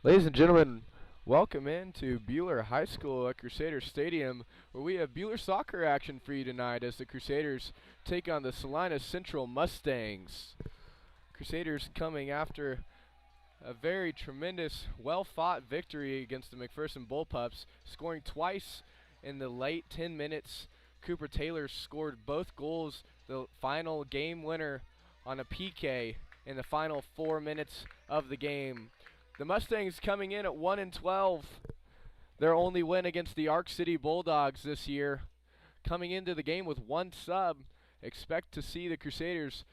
Ladies and gentlemen, welcome into Buhler High School at Crusader Stadium, where we have Buhler soccer action for you tonight as the Crusaders take on the Salina Central Mustangs. Crusaders coming after a very tremendous, well-fought victory against the McPherson Bullpups, scoring twice in the late 10 minutes. Cooper Taylor scored both goals, the final game winner on a PK in the final 4 minutes of the game. The Mustangs coming in at 1-12. Their only win against the Ark City Bulldogs this year. Coming into the game with one sub. Expect to see the Crusaders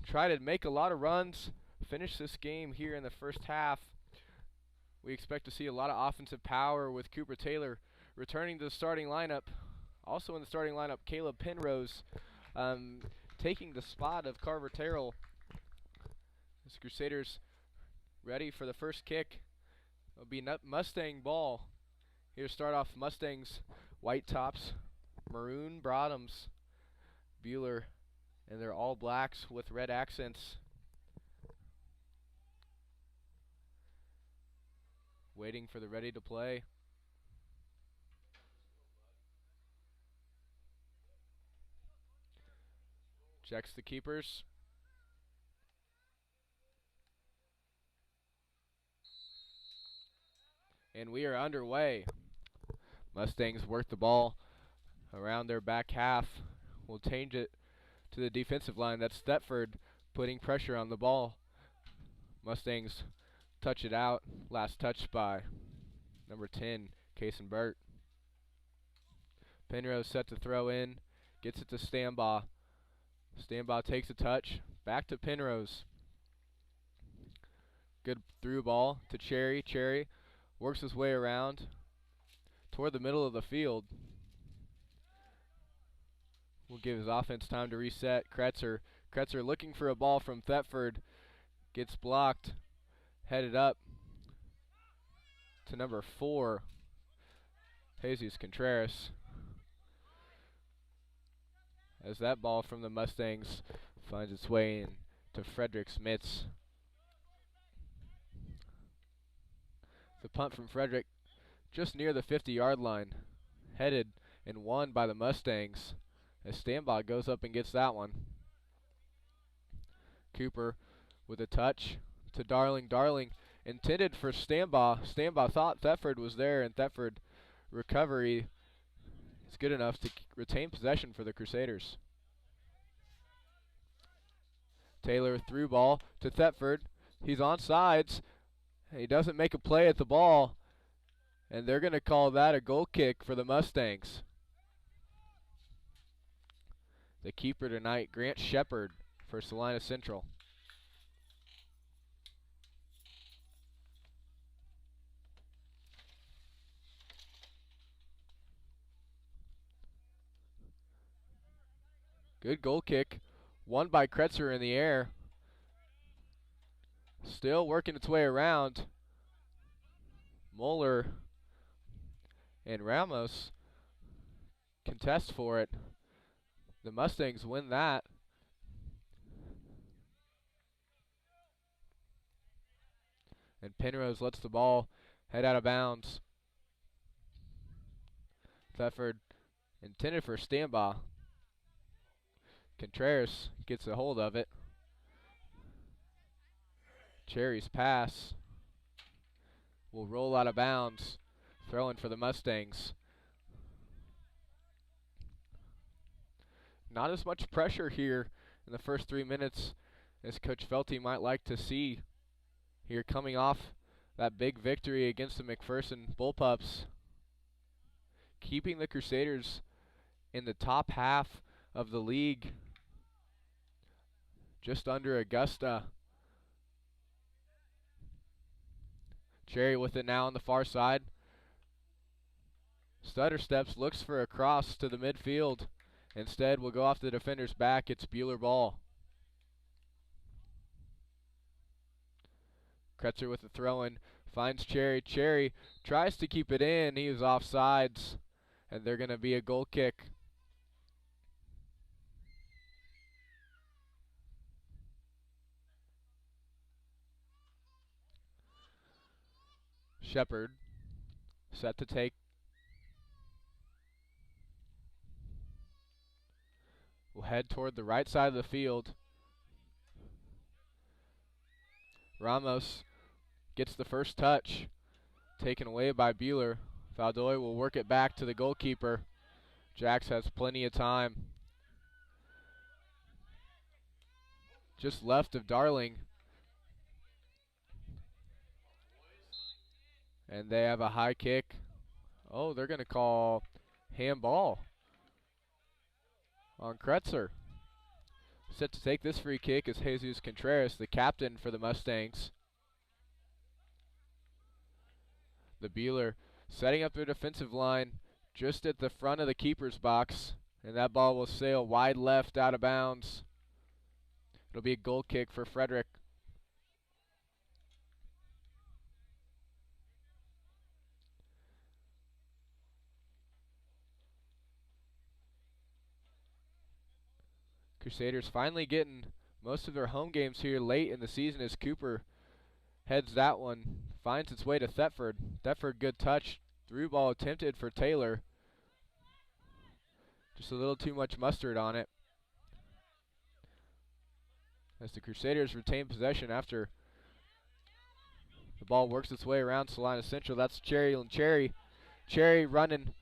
try to make a lot of runs, finish this game here in the first half. We expect to see a lot of offensive power with Cooper Taylor returning to the starting lineup. Also in the starting lineup, Caleb Penrose taking the spot of Carver Terrell. As Crusaders ready for the first kick. It'll be Mustang ball. Here to start off, Mustangs, white tops, maroon bottoms. Buhler, and they're all blacks with red accents. Waiting for the ready to play. Checks the keepers. And we are underway. Mustangs work the ball around their back half. We'll change it to the defensive line. That's Thetford putting pressure on the ball. Mustangs touch it out. Last touch by number 10, Kason Burt. Penrose set to throw in. Gets it to Stambaugh. Stambaugh takes a touch. Back to Penrose. Good through ball to Cherry. Cherry works his way around toward the middle of the field. We'll give his offense time to reset. Kretzer looking for a ball from Thetford. Gets blocked. Headed up to number 4, Jesus Contreras. As that ball from the Mustangs finds its way in to Frederick Smits. The punt from Frederick just near the 50-yard line. Headed and won by the Mustangs as Stambaugh goes up and gets that one. Cooper with a touch to Darling. Darling intended for Stambaugh. Stambaugh thought Thetford was there, and Thetford recovery is good enough to retain possession for the Crusaders. Taylor through ball to Thetford. He's on sides. He doesn't make a play at the ball, and they're going to call that a goal kick for the Mustangs. The keeper tonight, Grant Shepard for Salina Central. Good goal kick, won by Kretzer in the air. Still working its way around. Moeller and Ramos contest for it. The Mustangs win that. And Penrose lets the ball head out of bounds. Thetford intended for Stambaugh. Contreras gets a hold of it. Cherry's pass will roll out of bounds. Throwing for the Mustangs. Not as much pressure here in the first 3 minutes as Coach Felty might like to see here, coming off that big victory against the McPherson Bullpups. Keeping the Crusaders in the top half of the league, just under Augusta. Cherry with it now on the far side. Stutter steps, looks for a cross to the midfield. Instead, will go off the defender's back. It's Buhler ball. Kretzer with the throw-in. Finds Cherry. Cherry tries to keep it in. He was offsides. And they're going to be a goal kick. Shepard set to take. Will head toward the right side of the field. Ramos gets the first touch, taken away by Bueller. Valdoy will work it back to the goalkeeper. Jax has plenty of time. Just left of Darling. And they have a high kick. Oh, they're going to call handball on Kretzer. Set to take this free kick is Jesus Contreras, the captain for the Mustangs. The Bueller setting up their defensive line just at the front of the keeper's box. And that ball will sail wide left out of bounds. It'll be a goal kick for Frederick. Crusaders finally getting most of their home games here late in the season as Cooper heads that one. Finds its way to Thetford. Thetford, good touch. Through ball attempted for Taylor. Just a little too much mustard on it. As the Crusaders retain possession after the ball works its way around Salina Central. That's Cherry and Cherry. Cherry running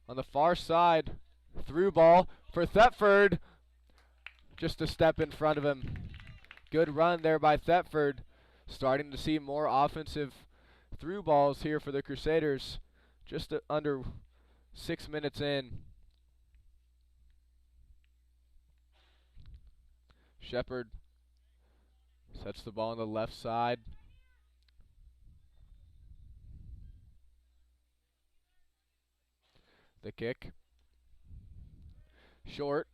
on the far side. Through ball for Thetford. Just a step in front of him. Good run there by Thetford. Starting to see more offensive through balls here for the Crusaders. Just under 6 minutes in. Shepard sets the ball on the left side. The kick. Short.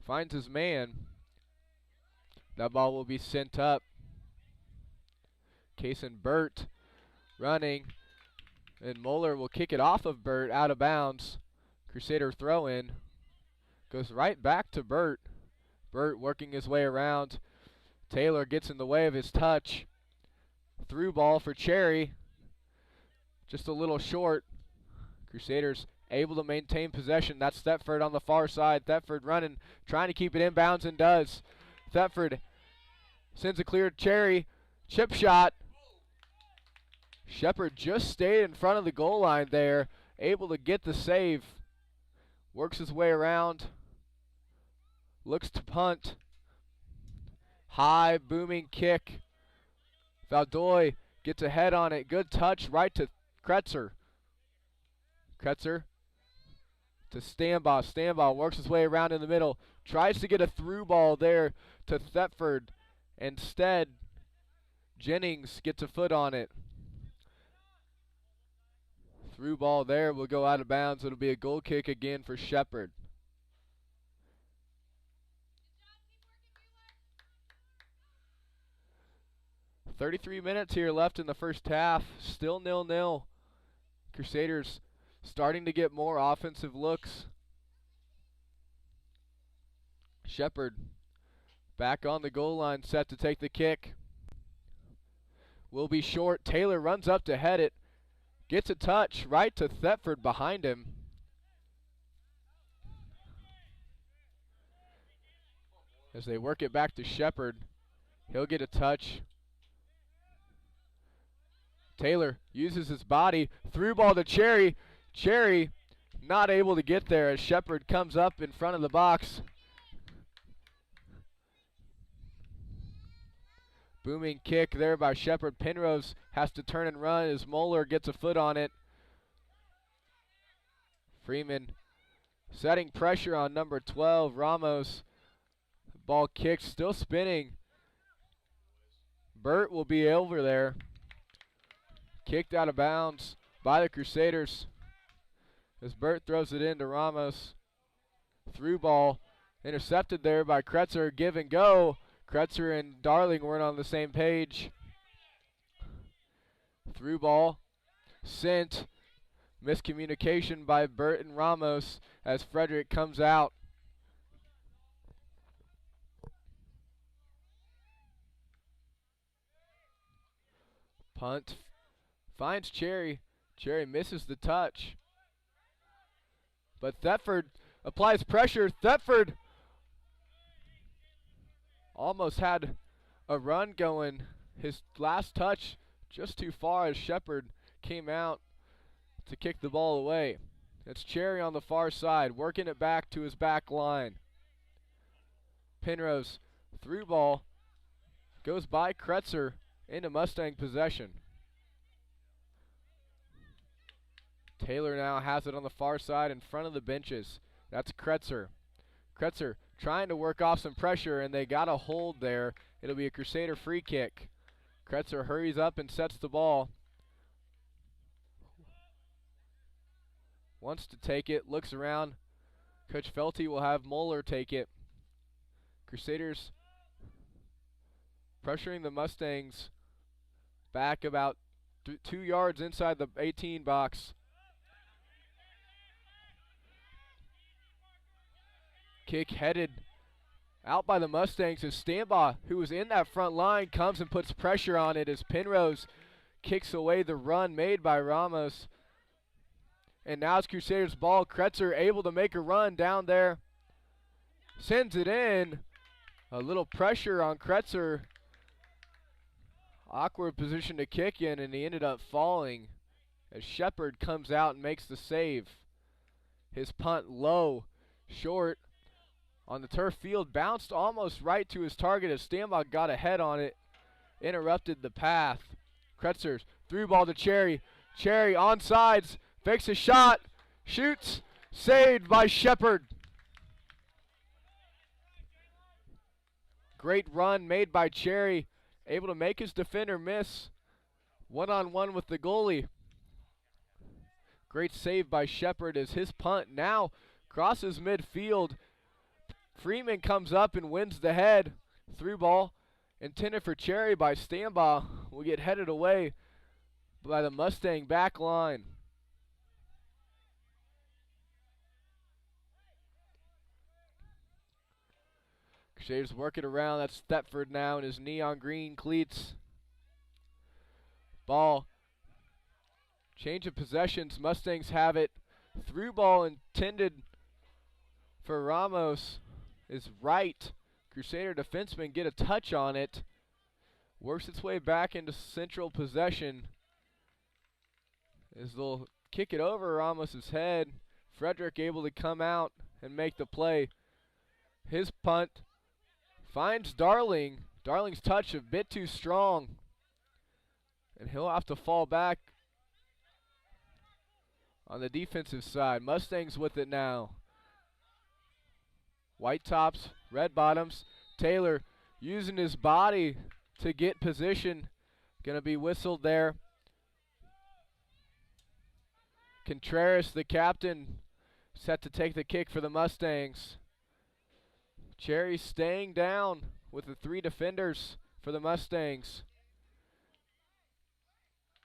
Finds his man. That ball will be sent up. Kaysen Burt running. And Moeller will kick it off of Burt out of bounds. Crusader throw in. Goes right back to Burt. Burt working his way around. Taylor gets in the way of his touch. Through ball for Cherry. Just a little short. Crusaders able to maintain possession. That's Thetford on the far side. Thetford running, trying to keep it inbounds and does. Thetford sends a clear Cherry. Chip shot. Shepard just stayed in front of the goal line there. Able to get the save. Works his way around. Looks to punt. High booming kick. Valdoy gets a head on it. Good touch right to Kretzer. Kretzer to Stambaugh. Stambaugh works his way around in the middle. Tries to get a through ball there to Thetford. Instead, Jennings gets a foot on it. Through ball there will go out of bounds. It'll be a goal kick again for Shepard. .33 minutes here left in the first half. Still 0-0. Crusaders starting to get more offensive looks. Shepard back on the goal line, set to take the kick. Will be short. Taylor runs up to head it. Gets a touch right to Thetford behind him. As they work it back to Shepard, he'll get a touch. Taylor uses his body. Through ball to Cherry. Cherry not able to get there as Shepard comes up in front of the box. Booming kick there by Shepard. Penrose has to turn and run as Moeller gets a foot on it. Freeman setting pressure on number 12, Ramos. Ball kicked, still spinning. Burt will be over there. Kicked out of bounds by the Crusaders as Burt throws it into Ramos. Through ball intercepted there by Kretzer. Give and go. Kretzer and Darling weren't on the same page. Through ball sent. Miscommunication by Burt and Ramos as Frederick comes out. Punt Finds Cherry. Cherry misses the touch. But Thetford applies pressure. Thetford almost had a run going. His last touch just too far as Shepard came out to kick the ball away. It's Cherry on the far side, working it back to his back line. Penrose through ball goes by Kretzer into Mustang possession. Taylor now has it on the far side in front of the benches. That's Kretzer. Kretzer trying to work off some pressure, and they got a hold there. It'll be a Crusader free kick. Kretzer hurries up and sets the ball. Wants to take it, looks around. Coach Felty will have Moeller take it. Crusaders pressuring the Mustangs back about 2 yards inside the 18 box. Kick headed out by the Mustangs as Stambaugh, who was in that front line, comes and puts pressure on it as Penrose kicks away the run made by Ramos. And now it's Crusaders' ball. Kretzer able to make a run down there. Sends it in. A little pressure on Kretzer. Awkward position to kick in, and he ended up falling as Shepard comes out and makes the save. His punt low, short, on the turf field, bounced almost right to his target as Stambaugh got ahead on it, interrupted the path. Kretzer's through ball to Cherry. Cherry on sides, fakes a shot, shoots, saved by Shepard. Great run made by Cherry, able to make his defender miss. One-on-one with the goalie. Great save by Shepard as his punt now crosses midfield. Freeman comes up and wins the head. Through ball intended for Cherry by Stambaugh will get headed away by the Mustang back line. Crusaders work it around. That's Thetford now in his neon green cleats. Ball. Change of possessions. Mustangs have it. Through ball intended for Ramos is right. Crusader defensemen get a touch on it. Works its way back into central possession as they'll kick it over Ramos's head. Frederick able to come out and make the play. His punt finds Darling. Darling's touch a bit too strong, and he'll have to fall back on the defensive side. Mustangs with it now. White tops, red bottoms. Taylor using his body to get position. Gonna be whistled there. Contreras, the captain, set to take the kick for the Mustangs. Cherry staying down with the 3 defenders for the Mustangs.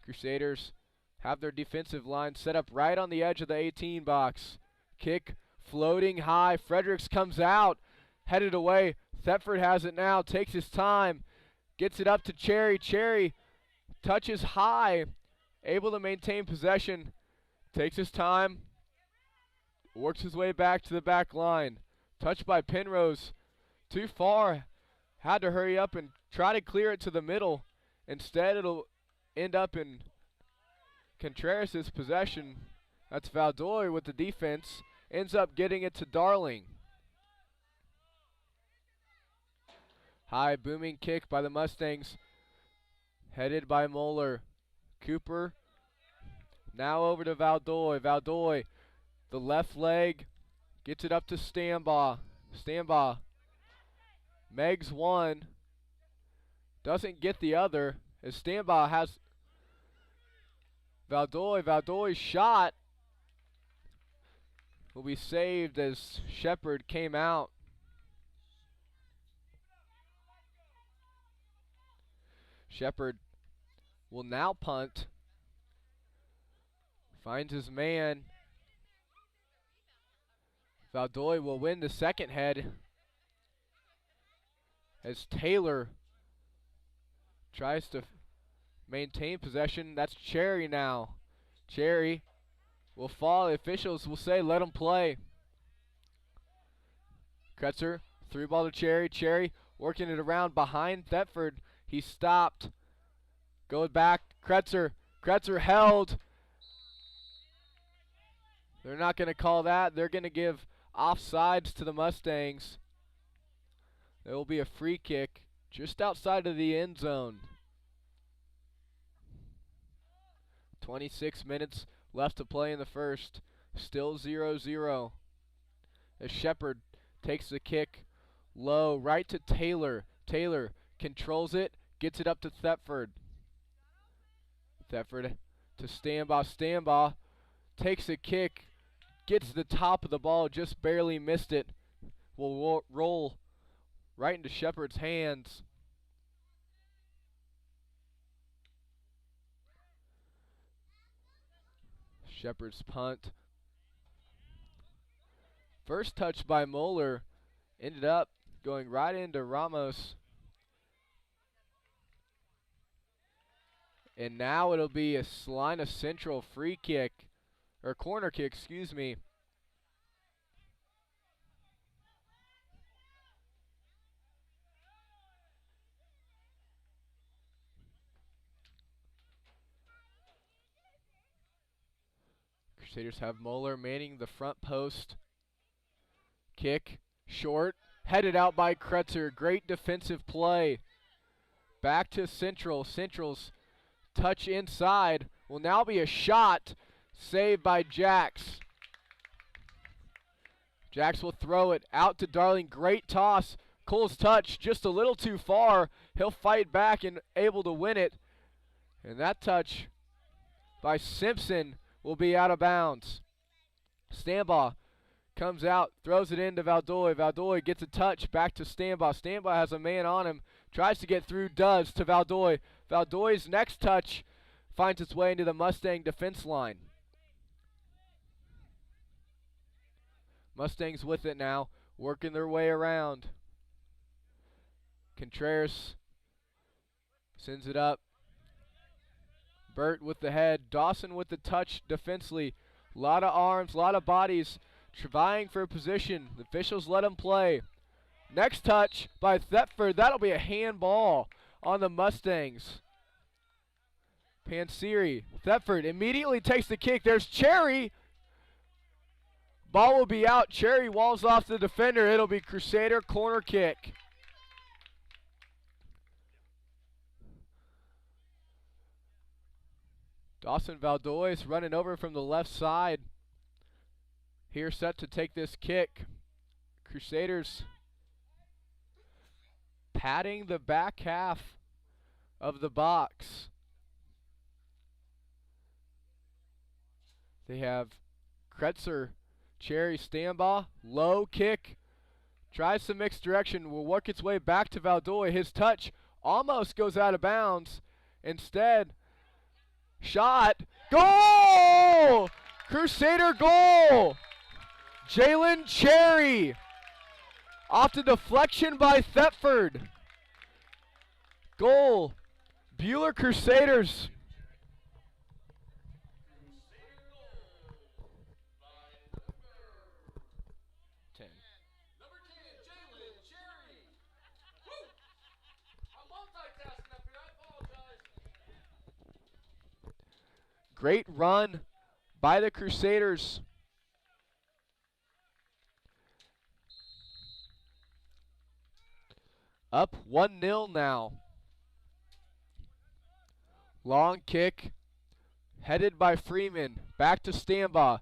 Crusaders have their defensive line set up right on the edge of the 18 box. Kick floating high. Fredericks comes out, headed away. Thetford has it now, takes his time, gets it up to Cherry. Cherry touches high, able to maintain possession, takes his time, works his way back to the back line. Touched by Penrose, too far, had to hurry up and try to clear it to the middle. Instead, it'll end up in Contreras' possession. That's Valdoy with the defense, ends up getting it to Darling. High booming kick by the Mustangs, headed by Moeller. Cooper, now over to Valdoy. Valdoy, the left leg, gets it up to Stambaugh. Stambaugh, Megs one, doesn't get the other, as Stambaugh has Valdoy. Valdoy's shot will be saved as Shepard came out. Shepard will now punt. Finds his man. Valdoy will win the second head as Taylor tries to maintain possession. That's Cherry now. Cherry will fall. The officials will say let him play. Kretzer, through ball to Cherry. Cherry working it around behind Thetford. He stopped. Going back. Kretzer. Kretzer held. They're not going to call that. They're going to give offsides to the Mustangs. There will be a free kick just outside of the end zone. 26 minutes left to play in the first. Still 0-0. As Shepard takes the kick low right to Taylor. Taylor controls it, gets it up to Thetford. Thetford to Stambaugh. Stambaugh takes the kick, gets the top of the ball, just barely missed it. Will roll right into Shepard's hands. Shepard's punt. First touch by Moeller ended up going right into Ramos. And now it'll be a Salina Central free kick, or corner kick, excuse me. Crusaders have Moeller manning the front post. Kick, short, headed out by Kretzer. Great defensive play. Back to Central. Central's touch inside will now be a shot, saved by Jax. Jax will throw it out to Darling. Great toss. Cole's touch just a little too far. He'll fight back and able to win it. And that touch by Simpson will be out of bounds. Stambaugh comes out, throws it into Valdoy. Valdoy gets a touch back to Stambaugh. Stambaugh has a man on him, tries to get through, does, to Valdoy. Valdoy's next touch finds its way into the Mustang defense line. Mustangs with it now, working their way around. Contreras sends it up. Burt with the head. Dawson with the touch defensively. A lot of arms, a lot of bodies vying for a position. The officials let him play. Next touch by Thetford. That'll be a handball on the Mustangs. Panseri. Thetford immediately takes the kick. There's Cherry. Ball will be out. Cherry walls off the defender. It'll be Crusader corner kick. Dawson Valdoy is running over from the left side. Here set to take this kick. Crusaders padding the back half of the box. They have Kretzer, Cherry, Stambaugh, low kick. Tries some mixed direction, will work its way back to Valdoy. His touch almost goes out of bounds. Instead, shot, goal! Crusader goal! Jalen Cherry. Off the deflection by Thetford. Goal. Buhler Crusaders. Number 10, Jalen Cherry. Woo! I'm multitasking up here. I apologize. Great run by the Crusaders. Up 1-0 now. Long kick headed by Freeman. Back to Stambaugh.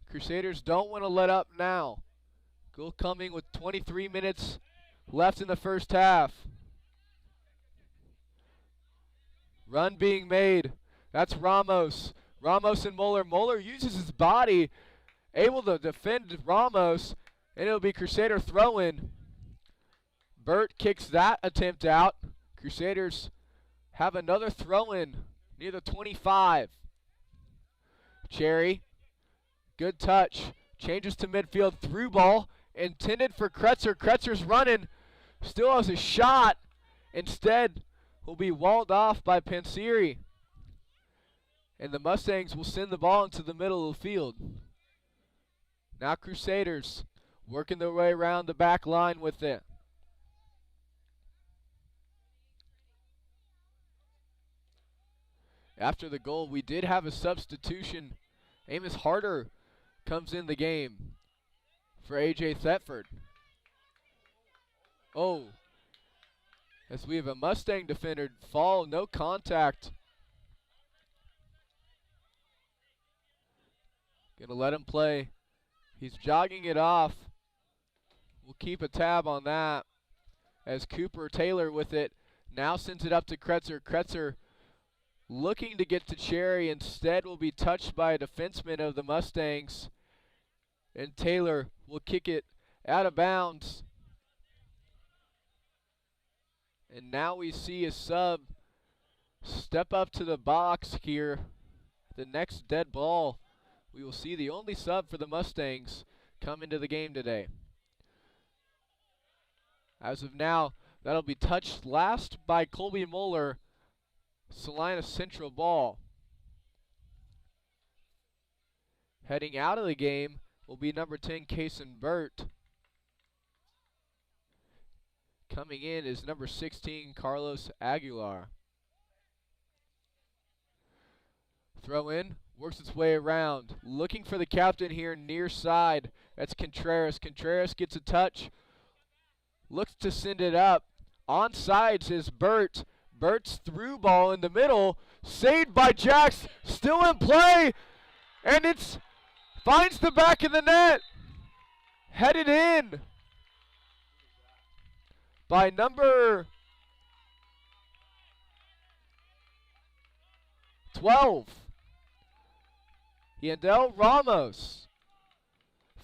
Crusaders don't want to let up now. Goal coming with 23 minutes left in the first half. Run being made. That's Ramos. Ramos and Moeller. Moeller uses his body, able to defend Ramos, and it'll be Crusader throw-in. Burt kicks that attempt out. Crusaders have another throw-in near the 25. Cherry, good touch. Changes to midfield, through ball, intended for Kretzer. Kretzer's running, still has a shot. Instead, will be walled off by Panseri. And the Mustangs will send the ball into the middle of the field. Now Crusaders working their way around the back line with it. After the goal, we did have a substitution. Amos Harder comes in the game for A.J. Thetford. Oh, as we have a Mustang defender fall, no contact. Gonna let him play. He's jogging it off. We'll keep a tab on that as Cooper Taylor with it. Now sends it up to Kretzer. Kretzer looking to get to Cherry. Instead will be touched by a defenseman of the Mustangs. And Taylor will kick it out of bounds. And now we see a sub step up to the box here. The next dead ball. We will see the only sub for the Mustangs come into the game today. As of now, that'll be touched last by Colby Moeller. Salina Central ball. Heading out of the game will be number 10, Kason Burt. Coming in is number 16, Carlos Aguilar. Throw in, works its way around. Looking for the captain here near side. That's Contreras. Contreras gets a touch. Looks to send it up. Onsides is Burt. Burt's through ball in the middle. Saved by Jax. Still in play. And it's finds the back of the net. Headed in by number 12. Yandel Ramos.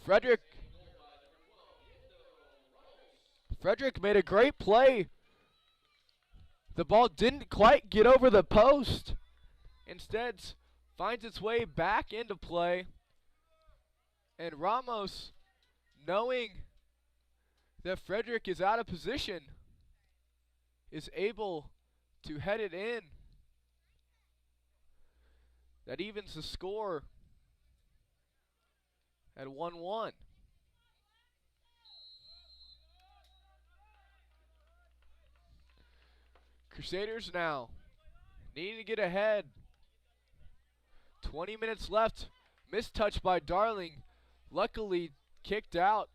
Frederick made a great play. The ball didn't quite get over the post. Instead, finds its way back into play. And Ramos, knowing that Frederick is out of position, is able to head it in. That evens the score at 1-1. Crusaders now needing to get ahead. 20 minutes left. Missed touch by Darling. Luckily kicked out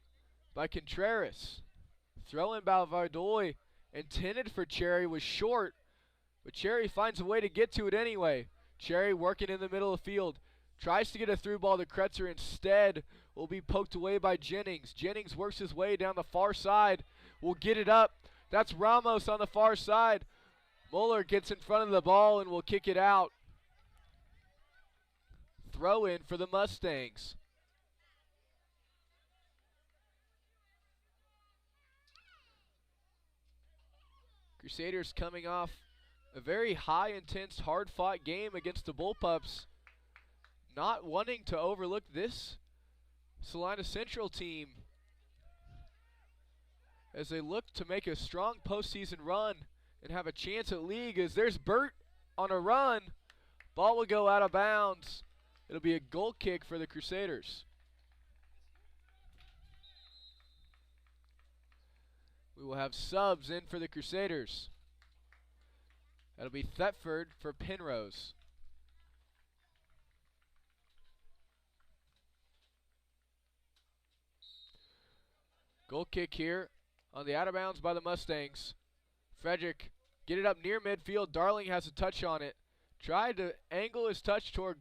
by Contreras. Throw in by Vardoy. Intended for Cherry, was short. But Cherry finds a way to get to it anyway. Cherry working in the middle of the field. Tries to get a through ball to Kretzer. Instead will be poked away by Jennings. Jennings works his way down the far side. Will get it up. That's Ramos on the far side. Mueller gets in front of the ball and will kick it out. Throw in for the Mustangs. Crusaders coming off a very high, intense, hard-fought game against the Bullpups. Not wanting to overlook this Salina Central team as they look to make a strong postseason run and have a chance at league. As there's Burt on a run. Ball will go out of bounds. It'll be a goal kick for the Crusaders. We will have subs in for the Crusaders. That'll be Thetford for Penrose. Goal kick here on the out of bounds by the Mustangs. Frederick get it up near midfield. Darling has a touch on it. Tried to angle his touch toward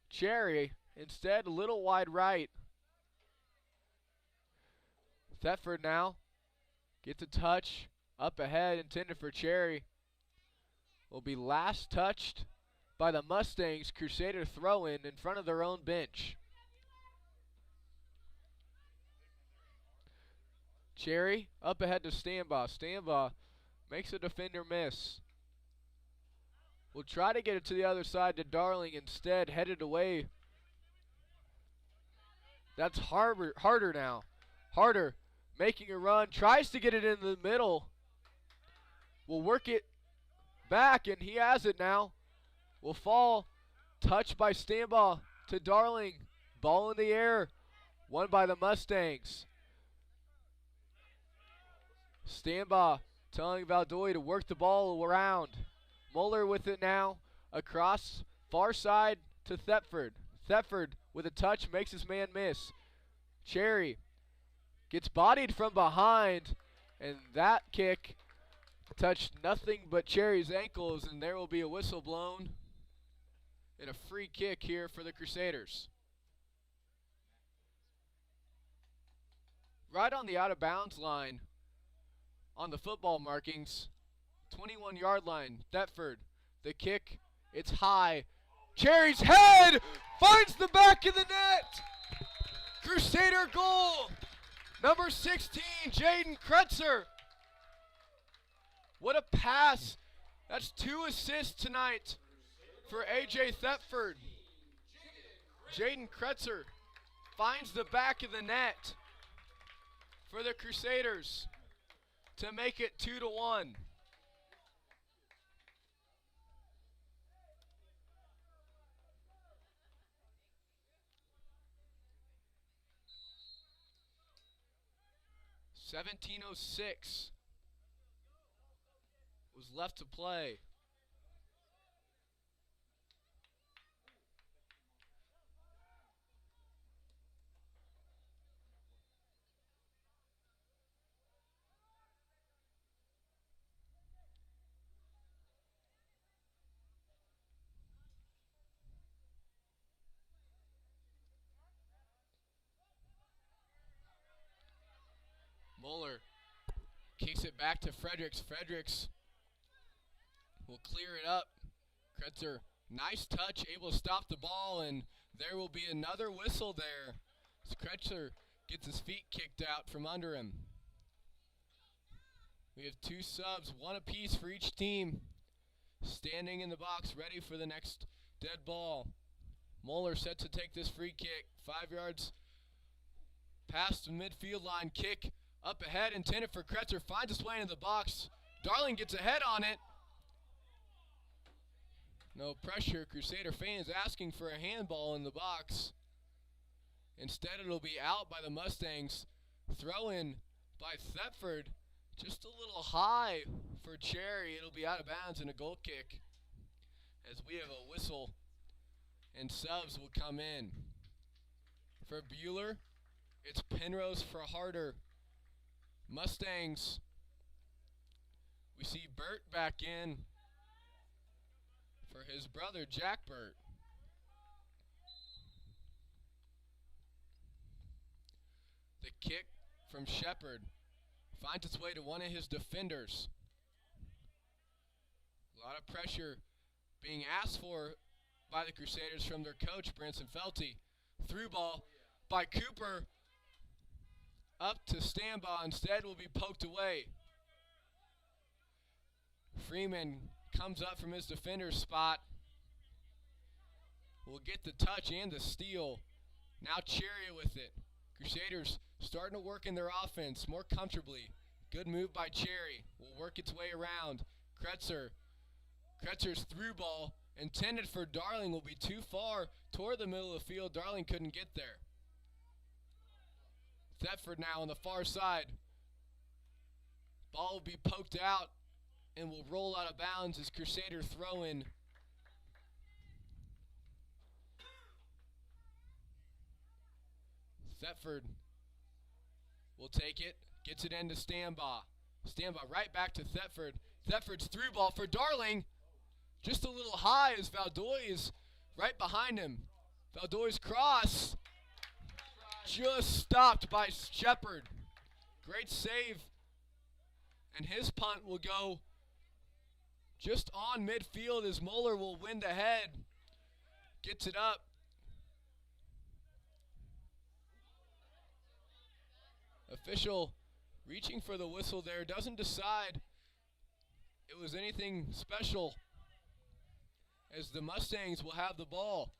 Cherry. Instead, a little wide right. Thetford now gets a touch up ahead, intended for Cherry. Will be last touched by the Mustangs. Crusader throw-in in front of their own bench. Cherry up ahead to Stanbaugh. Stanbaugh makes a defender miss. Will try to get it to the other side to Darling. Instead, headed away. That's Harder now. Harder making a run. Tries to get it in the middle. Will work it back, and he has it now. Will fall. Touched by Stambaugh to Darling. Ball in the air. Won by the Mustangs. Stambaugh telling Valdoy to work the ball around. Muller with it now. Across far side to Thetford. Thetford with a touch makes his man miss. Cherry gets bodied from behind, and that kick touched nothing but Cherry's ankles, and there will be a whistle blown and a free kick here for the Crusaders. Right on the out-of-bounds line on the football markings, 21-yard line, Thetford. The kick, it's high. Cherry's head finds the back of the net. Crusader goal. Number 16, Jaden Kretzer. What a pass. That's 2 assists tonight for A.J. Thetford. Jaden Kretzer finds the back of the net for the Crusaders to make it 2-1. $17:06 was left to play. Muller kicks it back to Fredericks. Fredericks will clear it up. Kretzer, nice touch, able to stop the ball, and there will be another whistle there as Kretzer gets his feet kicked out from under him. We have 2 subs, 1 apiece for each team, standing in the box ready for the next dead ball. Muller set to take this free kick, 5 yards past the midfield line. Kick up ahead, intended for Kretzer, finds its way into the box. Darling gets ahead on it. No pressure. Crusader fans asking for a handball in the box. Instead, it'll be out by the Mustangs. Throw in by Thetford. Just a little high for Cherry. It'll be out of bounds and a goal kick as we have a whistle and subs will come in. For Bueller, it's Penrose for Harder. Mustangs, we see Burt back in for his brother Jack Burt. The kick from Shepard finds its way to one of his defenders. A lot of pressure being asked for by the Crusaders from their coach, Branson Felty. Through ball by Cooper. Up to Stambaugh, instead will be poked away. Freeman comes up from his defender's spot. Will get the touch and the steal. Now Cherry with it. Crusaders starting to work in their offense more comfortably. Good move by Cherry. Will work its way around. Kretzer's through ball intended for Darling will be too far toward the middle of the field. Darling couldn't get there. Thetford now on the far side. Ball will be poked out and will roll out of bounds as Crusader throw in. Thetford will take it, gets it into Stambaugh. Stambaugh right back to Thetford. Thetford's through ball for Darling. Just a little high as Valdoy is right behind him. Valdoy's cross. Just stopped by Shepard. Great save. And his punt will go just on midfield as Muller will win the head. Gets it up. Official reaching for the whistle there. Doesn't decide it was anything special as the Mustangs will have the ball.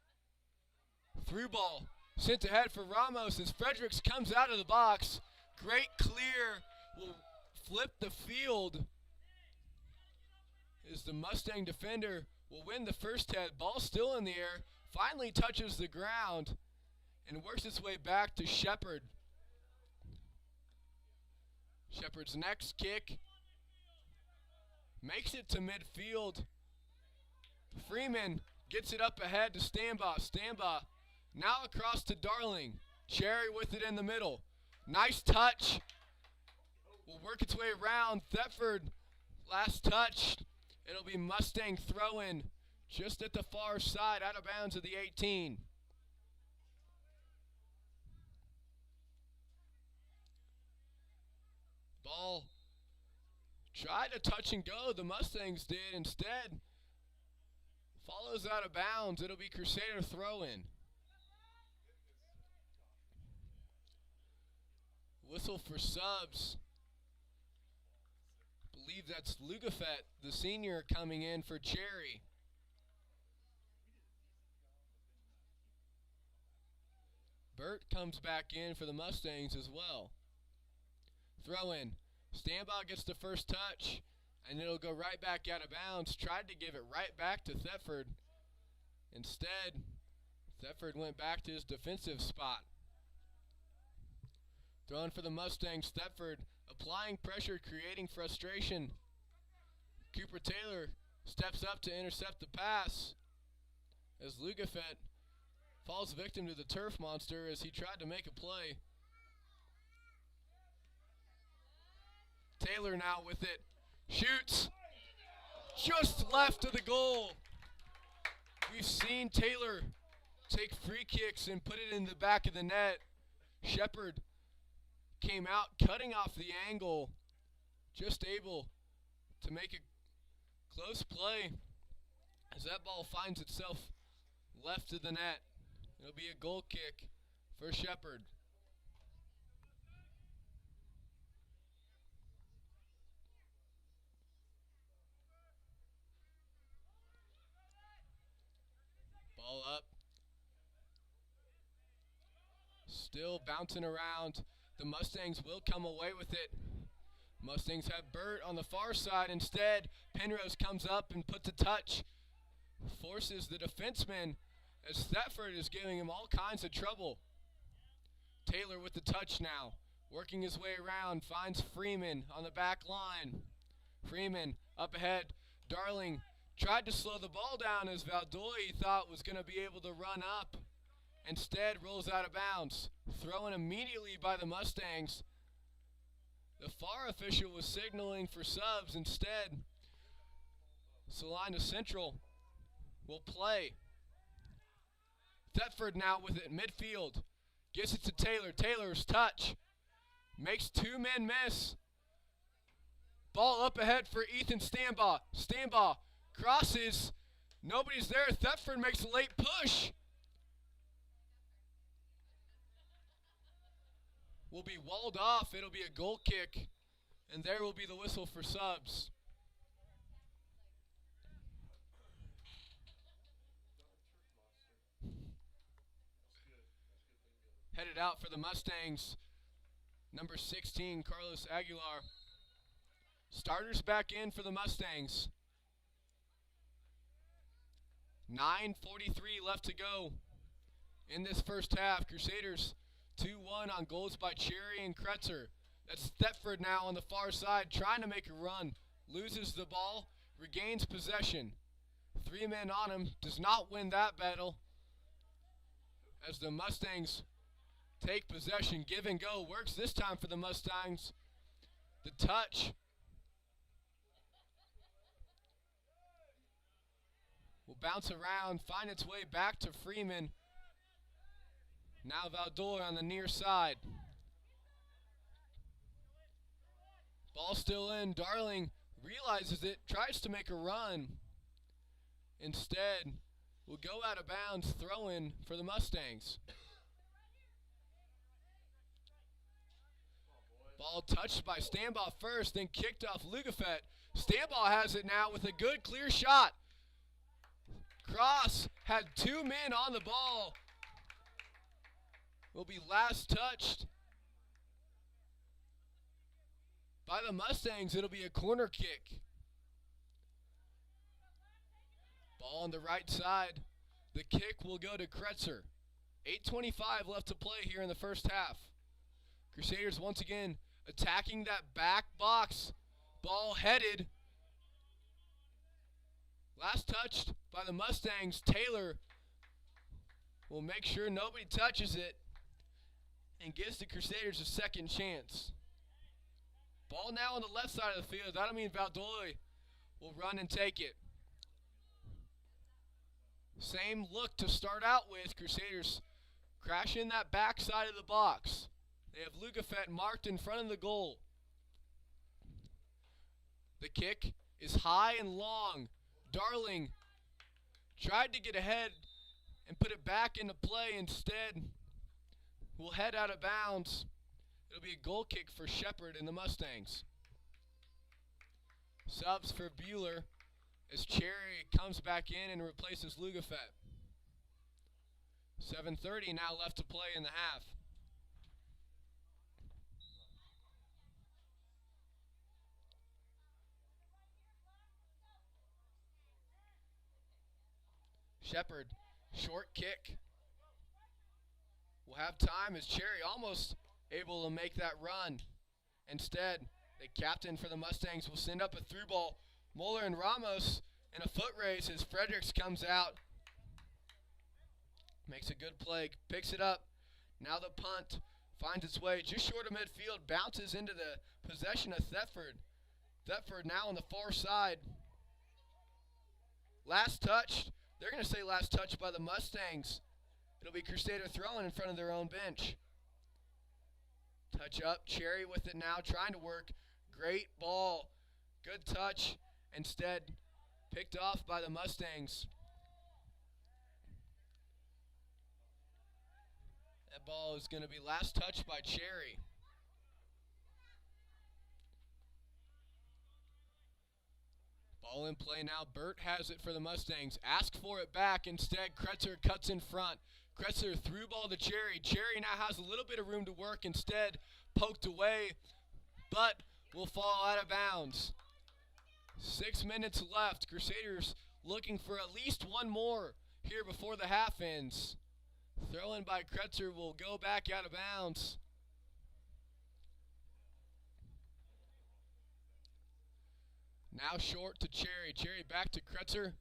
Through ball. Sent ahead for Ramos as Fredericks comes out of the box. Great clear. Will flip the field. is the Mustang defender will win the first head. Ball still in the air, finally touches the ground and works its way back to Shepard. Shepard's next kick makes it to midfield. Freeman gets it up ahead to Stambaugh. Stambaugh now across to Darling. Cherry with it in the middle. Nice touch. Will work its way around. Thetford, last touch. It'll be Mustang throw-in just at the far side, out of bounds of the 18. Ball tried to touch and go. The Mustangs did. Instead, follows out of bounds. It'll be Crusader throw-in. Whistle for subs. Believe that's Lugafet, the senior, coming in for Cherry. Burt comes back in for the Mustangs as well. Throw in. Stambaugh gets the first touch, and it'll go right back out of bounds. Tried to give it right back to Thetford. Instead, Thetford went back to his defensive spot. Throwing for the Mustangs, Thetford applying pressure, creating frustration. Cooper Taylor steps up to intercept the pass as Lugafet falls victim to the turf monster as he tried to make a play. Taylor now with it. Shoots. Just left of the goal. We've seen Taylor take free kicks and put it in the back of the net. Shepard came out cutting off the angle. Just able to make a close play as that ball finds itself left of the net. It'll be a goal kick for Shepard. Ball up. Still bouncing around. The Mustangs will come away with it. Mustangs have Burt on the far side. Instead, Penrose comes up and puts a touch. Forces the defenseman as Thetford is giving him all kinds of trouble. Taylor with the touch now. Working his way around. Finds Freeman on the back line. Freeman up ahead. Darling tried to slow the ball down as Valdoy thought was going to be able to run up. Instead, rolls out of bounds. Thrown immediately by the Mustangs. The FAR official was signaling for subs. Instead, Salina Central will play. Thetford now with it midfield. Gets it to Taylor. Taylor's touch. Makes two men miss. Ball up ahead for Ethan Stambaugh. Stambaugh crosses. Nobody's there. Thetford makes a late push. Will be walled off. It'll be a goal kick. And there will be the whistle for subs. Headed out for the Mustangs, number 16, Carlos Aguilar. Starters back in for the Mustangs. 9:43 left to go in this first half. Crusaders 2-1 on goals by Cherry and Kretzer. That's Thetford now on the far side trying to make a run. Loses the ball, regains possession. 3 men on him, does not win that battle. As the Mustangs take possession, give and go. Works this time for the Mustangs. The touch will bounce around, find its way back to Freeman. Now Valdoy on the near side. Ball still in. Darling realizes it, tries to make a run. Instead, will go out of bounds, throw in for the Mustangs. Ball touched by Stambaugh first, then kicked off Lugafet. Stambaugh has it now with a good clear shot. Cross had 2 men on the ball. Will be last touched by the Mustangs. It'll be a corner kick. Ball on the right side. The kick will go to Kretzer. 8:25 left to play here in the first half. Crusaders once again attacking that back box. Ball headed. Last touched by the Mustangs. Taylor will make sure nobody touches it and gives the Crusaders a second chance. Ball now on the left side of the field. That'll mean Valdoy will run and take it. Same look to start out with. Crusaders crash in that back side of the box. They have Lugafett marked in front of the goal. The kick is high and long. Darling tried to get ahead and put it back into play. Instead, will head out of bounds. It'll be a goal kick for Shepard and the Mustangs. Subs for Bueller as Cherry comes back in and replaces Lugafett. 7:30 now left to play in the half. Shepard, short kick. Will have time as Cherry almost able to make that run. Instead, the captain for the Mustangs will send up a through ball. Moeller and Ramos in a foot race as Fredericks comes out. Makes a good play, picks it up. Now the punt finds its way just short of midfield, bounces into the possession of Thetford. Thetford now on the far side. Last touch. They're going to say last touch by the Mustangs. It'll be Crusader throwing in front of their own bench. Touch up, Cherry with it now, trying to work. Great ball. Good touch. Instead, picked off by the Mustangs. That ball is going to be last touched by Cherry. Ball in play now. Burt has it for the Mustangs. Ask for it back. Instead, Kretzer cuts in front. Kretzer through ball to Cherry. Cherry now has a little bit of room to work. Instead, poked away, but will fall out of bounds. 6 minutes left. Crusaders looking for at least one more here before the half ends. Throw in by Kretzer will go back out of bounds. Now short to Cherry. Cherry back to Kretzer.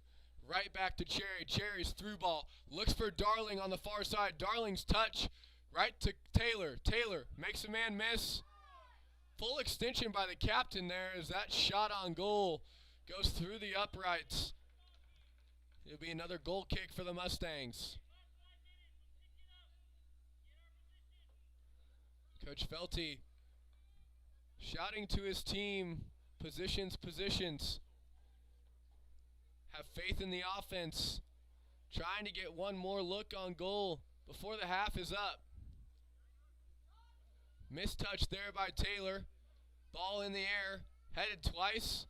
Right back to Cherry. Cherry's through ball. Looks for Darling on the far side. Darling's touch. Right to Taylor. Taylor makes a man miss. Full extension by the captain there as that shot on goal goes through the uprights. It'll be another goal kick for the Mustangs. Coach Felty shouting to his team, positions, positions. Have faith in the offense. Trying to get one more look on goal before the half is up. Missed touch there by Taylor. Ball in the air, headed twice,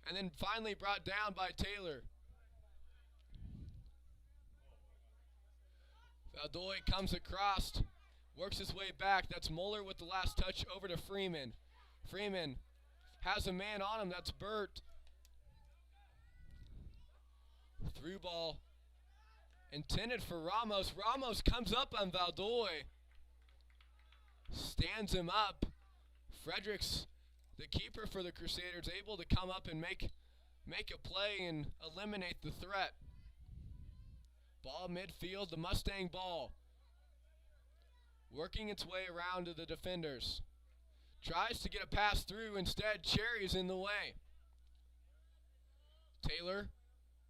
and then finally brought down by Taylor. Valdoy comes across, works his way back. That's Moeller with the last touch over to Freeman. Freeman has a man on him. That's Burt. Through ball intended for Ramos. Ramos comes up on Valdoy. Stands him up. Fredericks, the keeper for the Crusaders, able to come up and make a play and eliminate the threat. Ball midfield, the Mustang ball. Working its way around to the defenders. Tries to get a pass through. Instead, Cherry's in the way. Taylor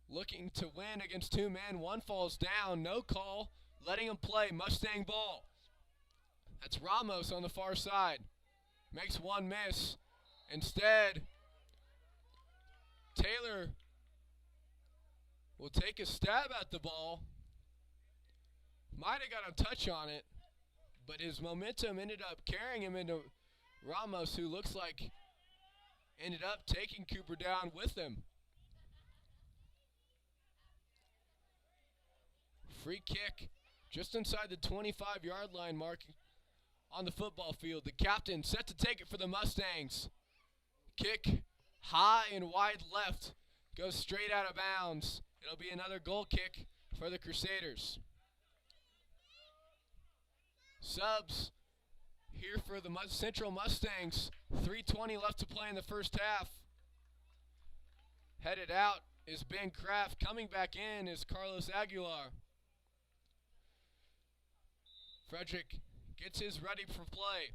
looking to win against two men. One falls down. No call. Letting him play. Mustang ball. That's Ramos on the far side. Makes one miss. Instead, Taylor will take a stab at the ball. Might have got a touch on it, but his momentum ended up carrying him into Ramos, who looks like ended up taking Cooper down with him. Free kick just inside the 25-yard line mark on the football field. The captain set to take it for the Mustangs. Kick high and wide left Goes straight out of bounds. It'll be another goal kick for the Crusaders. Subs here for the Central Mustangs. 3:20 left to play in the first half. Headed out is Ben Kraft. Coming back in is Carlos Aguilar. Frederick gets his ready for play.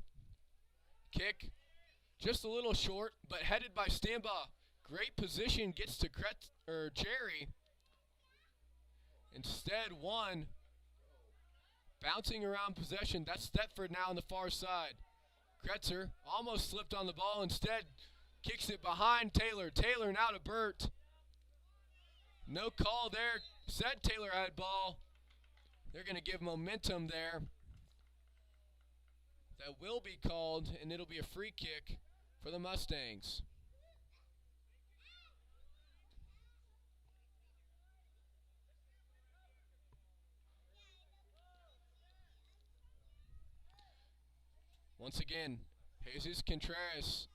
Kick just a little short, but headed by Stambaugh. Great position, gets to Cherry. Instead, one. Bouncing around possession. That's Thetford now on the far side. Kretzer almost slipped on the ball. Instead, kicks it behind Taylor. Taylor now to Burt. No call there. Said Taylor had ball. They're going to give momentum there. That will be called, and it'll be a free kick for the Mustangs. Once again, Jesus Contreras,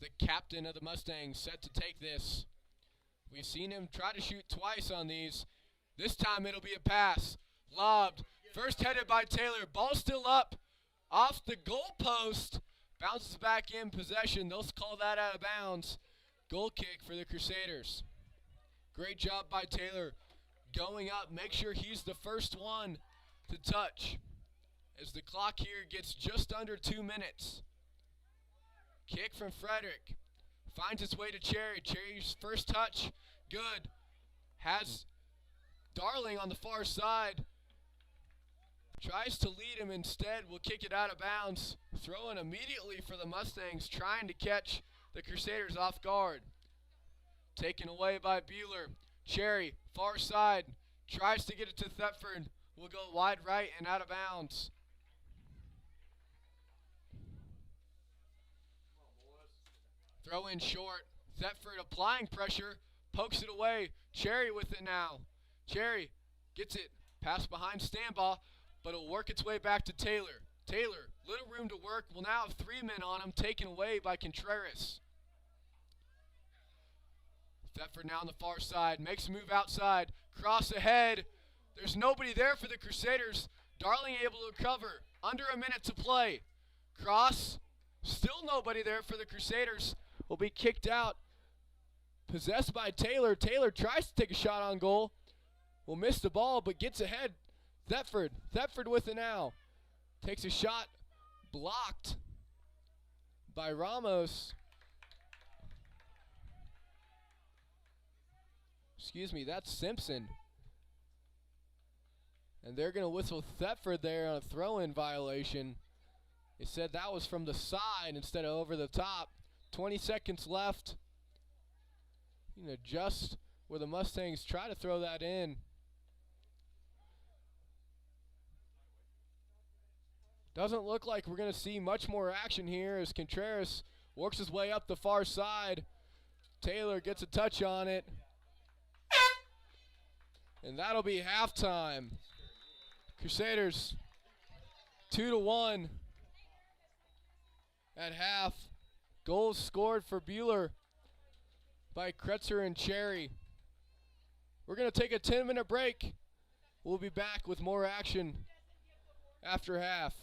the captain of the Mustangs, set to take this. We've seen him try to shoot twice on these. This time it'll be a pass. Lobbed. First headed by Taylor. Ball still up. Off the goal post. Bounces back in possession. They'll call that out of bounds. Goal kick for the Crusaders. Great job by Taylor. Going up. Make sure he's the first one to touch. As the clock here gets just under 2 minutes. Kick from Frederick. Finds its way to Cherry. Cherry's first touch. Good. Has Darling on the far side. Tries to lead him instead. Will kick it out of bounds. Throwing immediately for the Mustangs. Trying to catch the Crusaders off guard. Taken away by Bueller. Cherry, far side. Tries to get it to Thetford. Will go wide right and out of bounds. Throw in short. Thetford applying pressure. Pokes it away. Cherry with it now. Cherry gets it. Pass behind Stambaugh, but it'll work its way back to Taylor. Taylor, little room to work. Will now have 3 men on him. Taken away by Contreras. Thetford now on the far side. Makes a move outside. Cross ahead. There's nobody there for the Crusaders. Darling able to recover. Under a minute to play. Cross. Still nobody there for the Crusaders. Will be kicked out. Possessed by Taylor. Taylor tries to take a shot on goal. Will miss the ball, but gets ahead. Thetford. Thetford with it now. Takes a shot. Blocked by Ramos. Excuse me, that's Simpson. And they're going to whistle Thetford there on a throw-in violation. It said that was from the side instead of over the top. 20 seconds left. You know, just where the Mustangs try to throw that in. Doesn't look like we're going to see much more action here as Contreras works his way up the far side. Taylor gets a touch on it. And that'll be halftime. Crusaders 2-1 at half. Goals scored for Bueller by Kretzer and Cherry. We're going to take a 10-minute break. We'll be back with more action after half.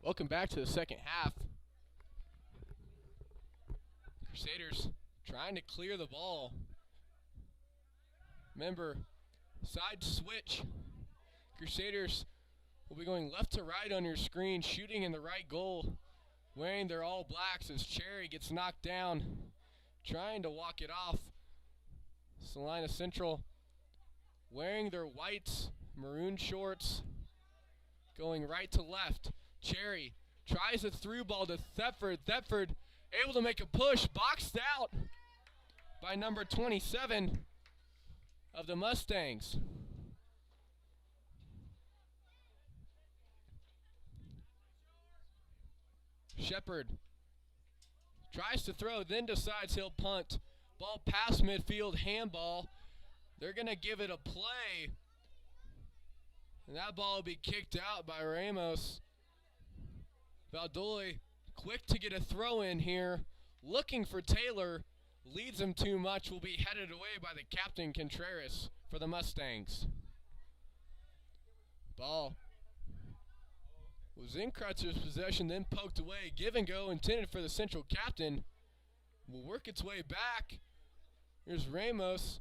Welcome back to the second half. Crusaders trying to clear the ball. Remember, side switch. Crusaders will be going left to right on your screen, shooting in the right goal, wearing their all blacks as Cherry gets knocked down, trying to walk it off. Salina Central wearing their whites, maroon shorts, going right to left. Cherry tries a through ball to Thetford. Thetford able to make a push, boxed out by number 27 of the Mustangs. Shepard tries to throw, then decides he'll punt. Ball past midfield, handball. They're going to give it a play. And that ball will be kicked out by Ramos. Valdoy quick to get a throw in here. Looking for Taylor. Leads him too much. Will be headed away by the captain, Contreras, for the Mustangs. Ball was in Crutcher's possession, then poked away. Give and go intended for the Central captain. Will work its way back. Here's Ramos.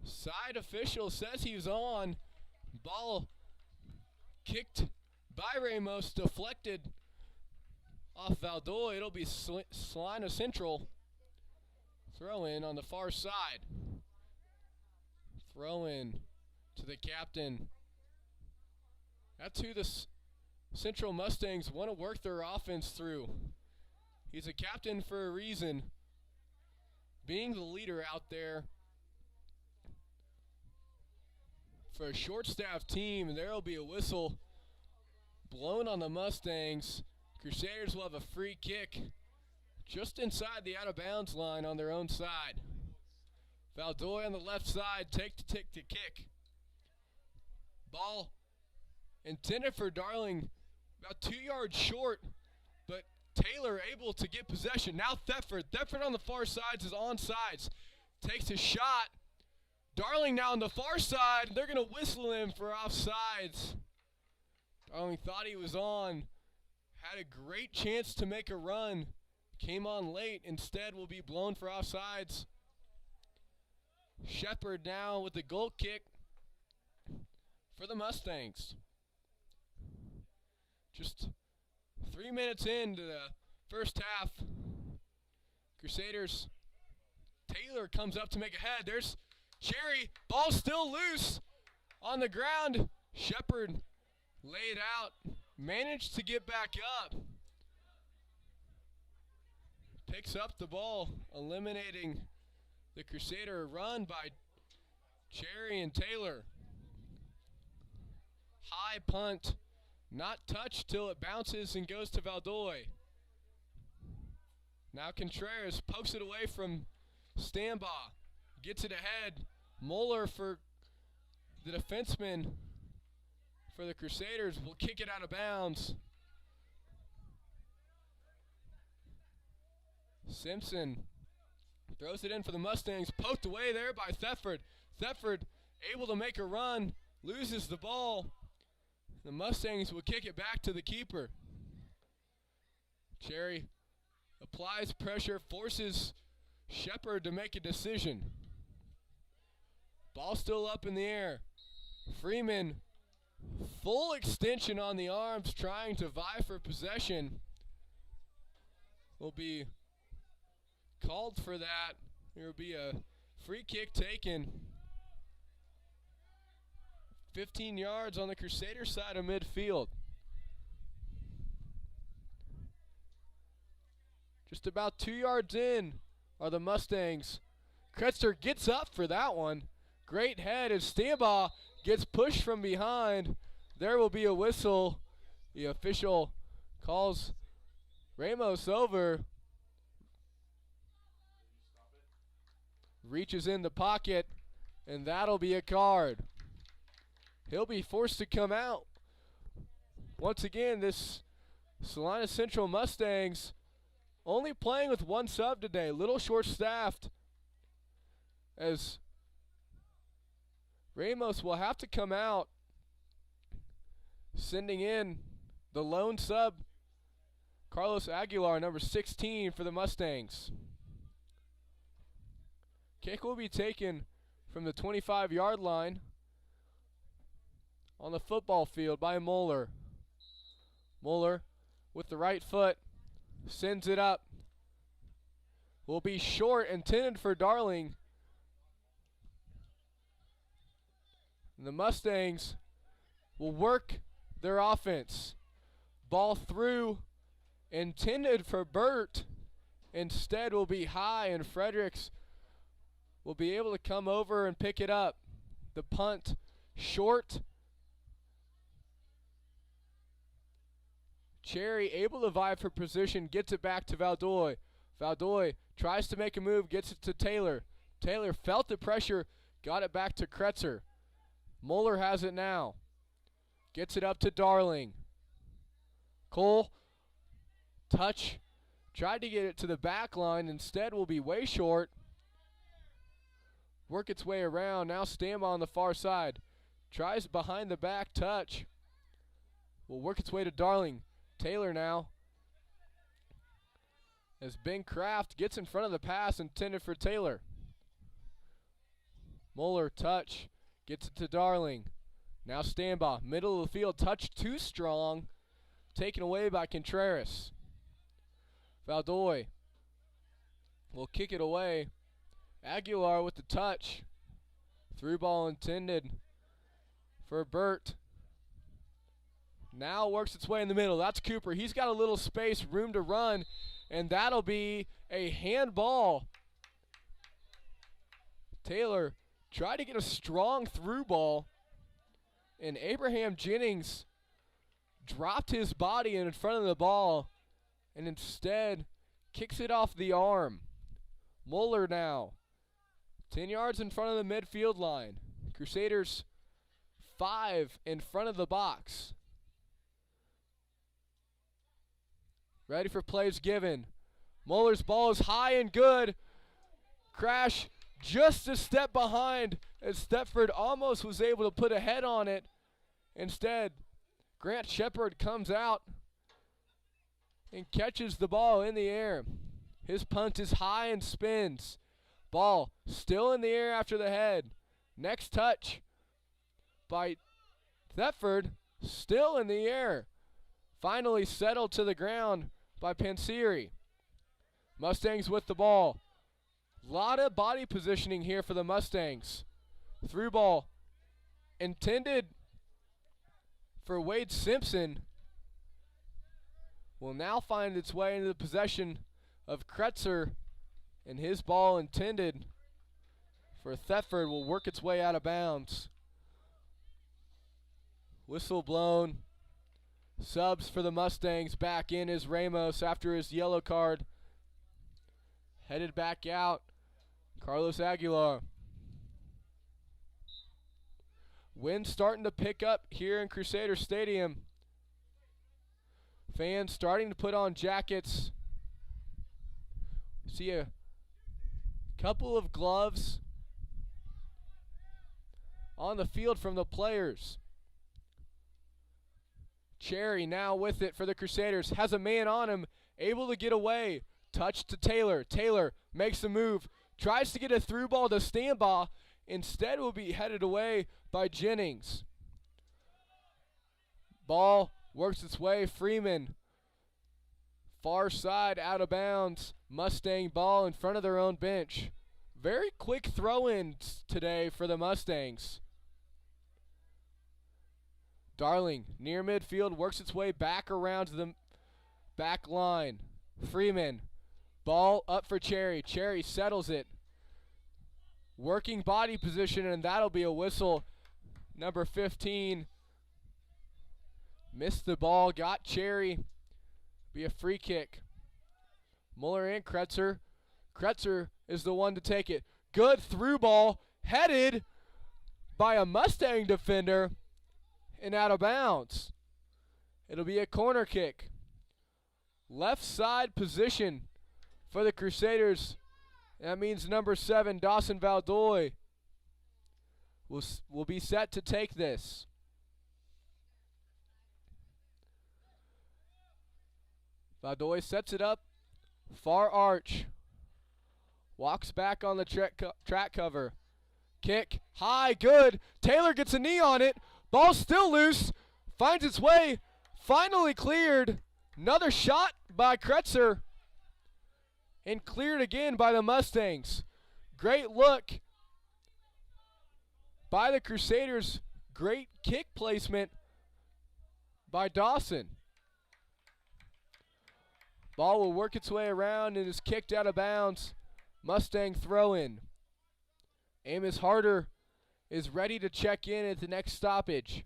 Side official says he's on. Ball kicked by Ramos, deflected off Valdoy. It'll be Salina Central. Throw in on the far side. Throw in to the captain. That's who the Central Mustangs want to work their offense through. He's a captain for a reason. Being the leader out there. For a short-staffed team, there will be a whistle blown on the Mustangs. Crusaders will have a free kick just inside the out-of-bounds line on their own side. Valdoy on the left side, take to kick. Ball intended for Darling, about 2 yards short, but Taylor able to get possession. Now Thetford. Thetford on the far sides is onside. Takes a shot. Darling now on the far side. They're going to whistle him for offsides. Darling thought he was on. Had a great chance to make a run. Came on late. Instead will be blown for offsides. Shepard now with the goal kick for the Mustangs. Just 3 minutes into the first half. Crusaders. Taylor comes up to make a head. There's Cherry. Ball still loose on the ground. Shepard laid out. Managed to get back up. Picks up the ball, eliminating the Crusader run by Cherry and Taylor. High punt. Not touched till it bounces and goes to Valdoy. Now Contreras pokes it away from Stambaugh. Gets it ahead. Mueller for the defenseman for the Crusaders will kick it out of bounds. Simpson throws it in for the Mustangs. Poked away there by Thetford. Thetford able to make a run. Loses the ball. The Mustangs will kick it back to the keeper. Cherry applies pressure, forces Shepard to make a decision. Ball still up in the air. Freeman, full extension on the arms, trying to vie for possession. Will be called for that. There will be a free kick taken. 15 yards on the Crusader side of midfield. Just about 2 yards in are the Mustangs. Kretzer gets up for that one. Great head as Stambaugh gets pushed from behind. There will be a whistle. The official calls Ramos over. Reaches in the pocket, and that'll be a card. He'll be forced to come out. Once again, this Salina Central Mustangs only playing with one sub today. Little short-staffed, as Ramos will have to come out, sending in the lone sub Carlos Aguilar, number 16 for the Mustangs. Kick will be taken from the 25-yard line on the football field by Moeller. Moeller with the right foot sends it up. Will be short, intended for Darling. And the Mustangs will work their offense. Ball through, intended for Burt. Instead will be high, and Fredericks will be able to come over and pick it up. The punt short. Cherry able to vie for position, gets it back to Valdoy. Valdoy tries to make a move, gets it to Taylor. Taylor felt the pressure, got it back to Kretzer. Moeller has it now. Gets it up to Darling. Cole, touch, tried to get it to the back line, instead will be way short. Work its way around, now Stamba on the far side. Tries behind the back touch. Will work its way to Darling. Taylor now. As Ben Kraft gets in front of the pass intended for Taylor. Moeller touch, gets it to Darling. Now Stamba, middle of the field, touch too strong. Taken away by Contreras. Valdoy will kick it away. Aguilar with the touch. Through ball intended for Burt. Now works its way in the middle. That's Cooper. He's got a little space, room to run, and that'll be a handball. Taylor tried to get a strong through ball, and Abraham Jennings dropped his body in front of the ball and instead kicks it off the arm. Moeller now 10 yards in front of the midfield line. Crusaders 5 in front of the box. Ready for plays given. Moeller's ball is high and good. Crash just a step behind as Thetford almost was able to put a head on it. Instead, Grant Shepard comes out and catches the ball in the air. His punt is high and spins. Ball still in the air after the head. Next touch by Thetford, still in the air. Finally settled to the ground by Panseri. Mustangs with the ball. Lot of body positioning here for the Mustangs. Through ball intended for Wade Simpson will now find its way into the possession of Kretzer, and his ball intended for Thetford will work its way out of bounds. Whistle blown. Subs for the Mustangs. Back in is Ramos after his yellow card. Headed back out, Carlos Aguilar. Wind starting to pick up here in Crusader Stadium. Fans starting to put on jackets. See a couple of gloves on the field from the players. Cherry now with it for the Crusaders. Has a man on him, able to get away. Touch to Taylor. Taylor makes a move. Tries to get a through ball to Stamba. Instead will be headed away by Jennings. Ball works its way. Freeman. Far side out of bounds. Mustang ball in front of their own bench. Very quick throw-ins today for the Mustangs. Darling near midfield works its way back around to the back line. Freeman. Ball up for Cherry. Cherry settles it. Working body position, and that'll be a whistle. Number 15 missed the ball, got Cherry. Be a free kick. Muller and Kretzer. Kretzer is the one to take it. Good through ball, headed by a Mustang defender and out of bounds. It'll be a corner kick. Left side position for the Crusaders. That means number 7, Dawson Valdoy, will be set to take this. Valdoy sets it up. Far arch. Walks back on the track cover. Kick. High. Good. Taylor gets a knee on it. Ball still loose. Finds its way. Finally cleared. Another shot by Kretzer. And cleared again by the Mustangs. Great look by the Crusaders. Great kick placement by Dawson. Ball will work its way around and is kicked out of bounds. Mustang throw-in. Amos Harder is ready to check in at the next stoppage.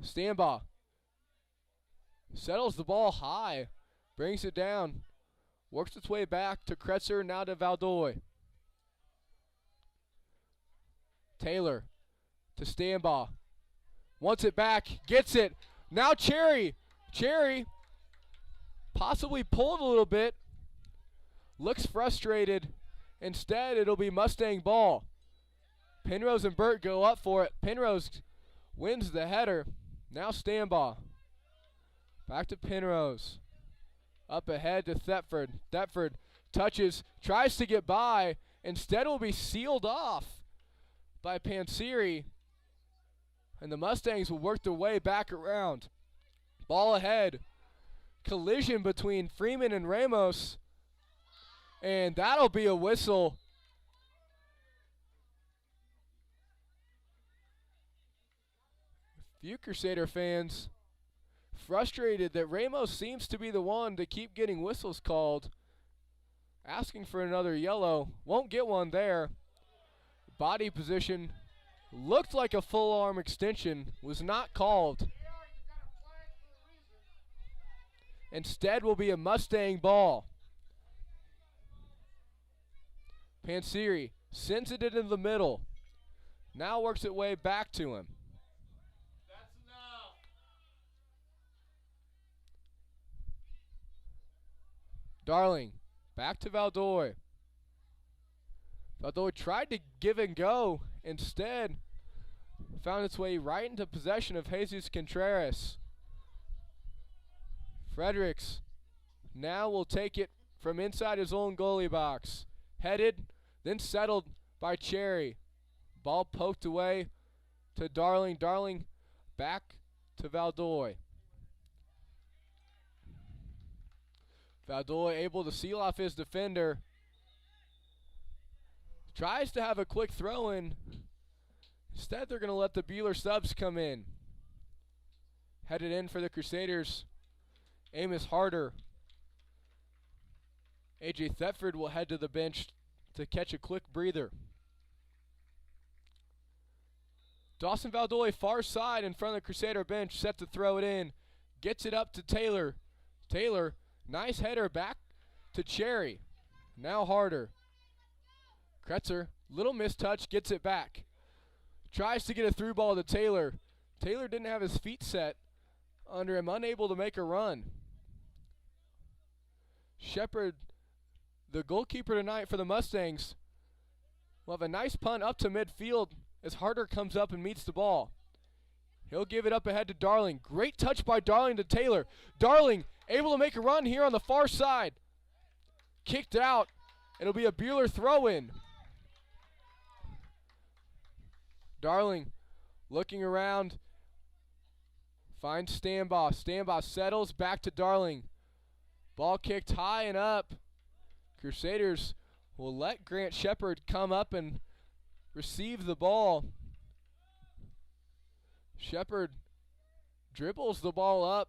Stambaugh settles the ball high, brings it down, works its way back to Kretzer, now to Valdoy. Taylor to Stambaugh. Wants it back, gets it. Now Cherry. Cherry possibly pulled a little bit. Looks frustrated. Instead, it'll be Mustang ball. Penrose and Burt go up for it. Penrose wins the header. Now Stambaugh. Back to Penrose. Up ahead to Thetford. Thetford touches, tries to get by. Instead, will be sealed off by Panseri. And the Mustangs will work their way back around. Ball ahead. Collision between Freeman and Ramos. And that'll be a whistle. Few Crusader fans frustrated that Ramos seems to be the one to keep getting whistles called. Asking for another yellow. Won't get one there. Body position looked like a full arm extension. Was not called. Instead will be a Mustang ball. Panseri sends it into the middle. Now works its way back to him. That's enough. Darling, back to Valdoy. Valdoy tried to give and go. Instead, found its way right into possession of Jesus Contreras. Fredericks now will take it from inside his own goalie box. Headed, then settled by Cherry. Ball poked away to Darling. Darling back to Valdoy. Valdoy able to seal off his defender. Tries to have a quick throw in. Instead, they're going to let the Buhler subs come in. Headed in for the Crusaders, Amos Harder. A.J. Thetford will head to the bench to catch a quick breather. Dawson Valdoy far side in front of the Crusader bench, set to throw it in. Gets it up to Taylor. Taylor, nice header back to Cherry. Now Harder. Kretzer, little mistouch, gets it back. Tries to get a through ball to Taylor. Taylor didn't have his feet set under him, unable to make a run. Shepard, the goalkeeper tonight for the Mustangs, will have a nice punt up to midfield as Harder comes up and meets the ball. He'll give it up ahead to Darling. Great touch by Darling to Taylor. Darling able to make a run here on the far side. Kicked out. It'll be a Buhler throw-in. Darling looking around. Finds Stambaugh. Stambaugh settles back to Darling. Ball kicked high and up. Crusaders will let Grant Shepard come up and receive the ball. Shepard dribbles the ball up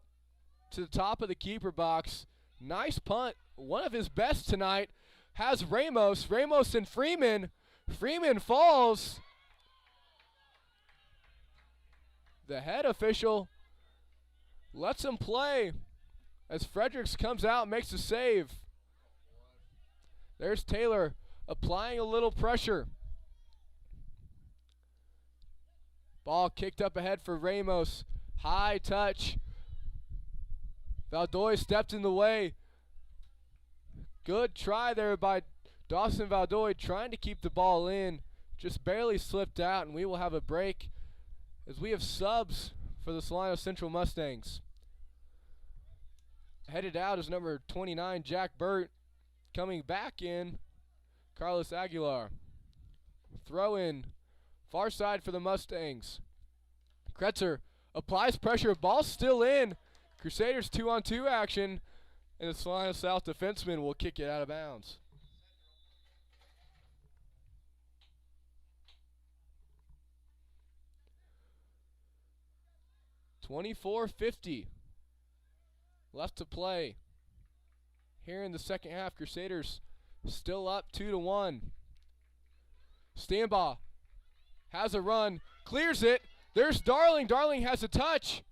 to the top of the keeper box. Nice punt. One of his best tonight. Has Ramos. Ramos and Freeman. Freeman falls. The head official lets him play as Fredericks comes out and makes a save. There's Taylor applying a little pressure. Ball kicked up ahead for Ramos. High touch. Valdoy stepped in the way. Good try there by Dawson Valdoy, trying to keep the ball in. Just barely slipped out, and we will have a break as we have subs for the Salina Central Mustangs. Headed out is number 29, Jack Burt. Coming back in, Carlos Aguilar. Throw in, far side for the Mustangs. Kretzer applies pressure, ball still in. Crusaders 2-on-2 action, and the Salina South defenseman will kick it out of bounds. .24:50 left to play. Here in the second half, Crusaders still up 2-1. Stanbaugh has a run, clears it. There's Darling. Darling has a touch.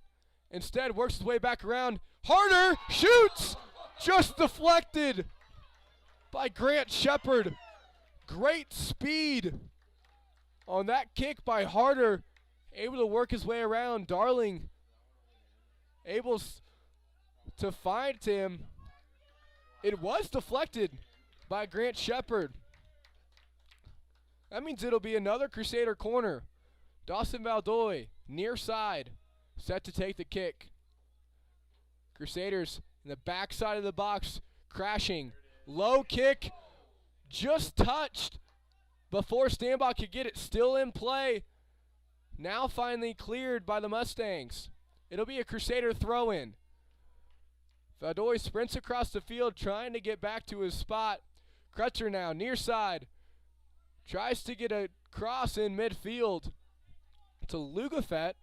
Instead, works his way back around. Harder shoots, just deflected by Grant Shepard. Great speed on that kick by Harder. Able to work his way around. Darling able to find him. It was deflected by Grant Shepard. That means it'll be another Crusader corner. Dawson Valdoy, near side, set to take the kick. Crusaders in the back side of the box, crashing. Low kick, just touched before Stanbaugh could get it. Still in play. Now finally cleared by the Mustangs. It'll be a Crusader throw-in. Valdoy sprints across the field trying to get back to his spot. Kretzer now, near side. Tries to get a cross in midfield to Lugafet.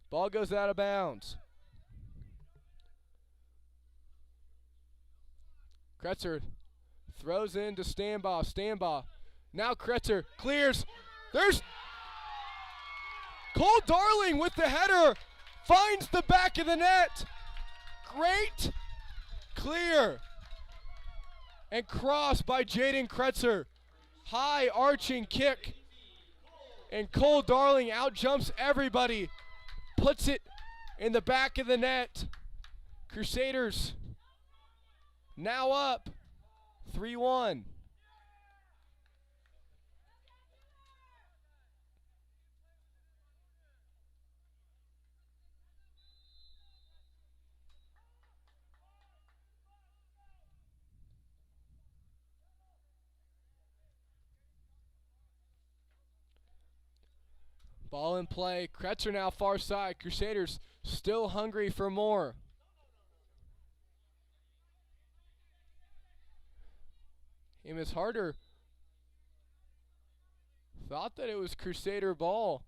Ball goes out of bounds. Kretzer throws into Stanbaugh. Stanbaugh. Now Kretzer clears. There's Cole Darling with the header. Finds the back of the net. Great clear. And cross by Jaden Kretzer. High arching kick. And Cole Darling outjumps everybody. Puts it in the back of the net. Crusaders now up 3-1. Ball in play. Kretzer now far side. Crusaders still hungry for more. Amos Harder thought that it was Crusader ball.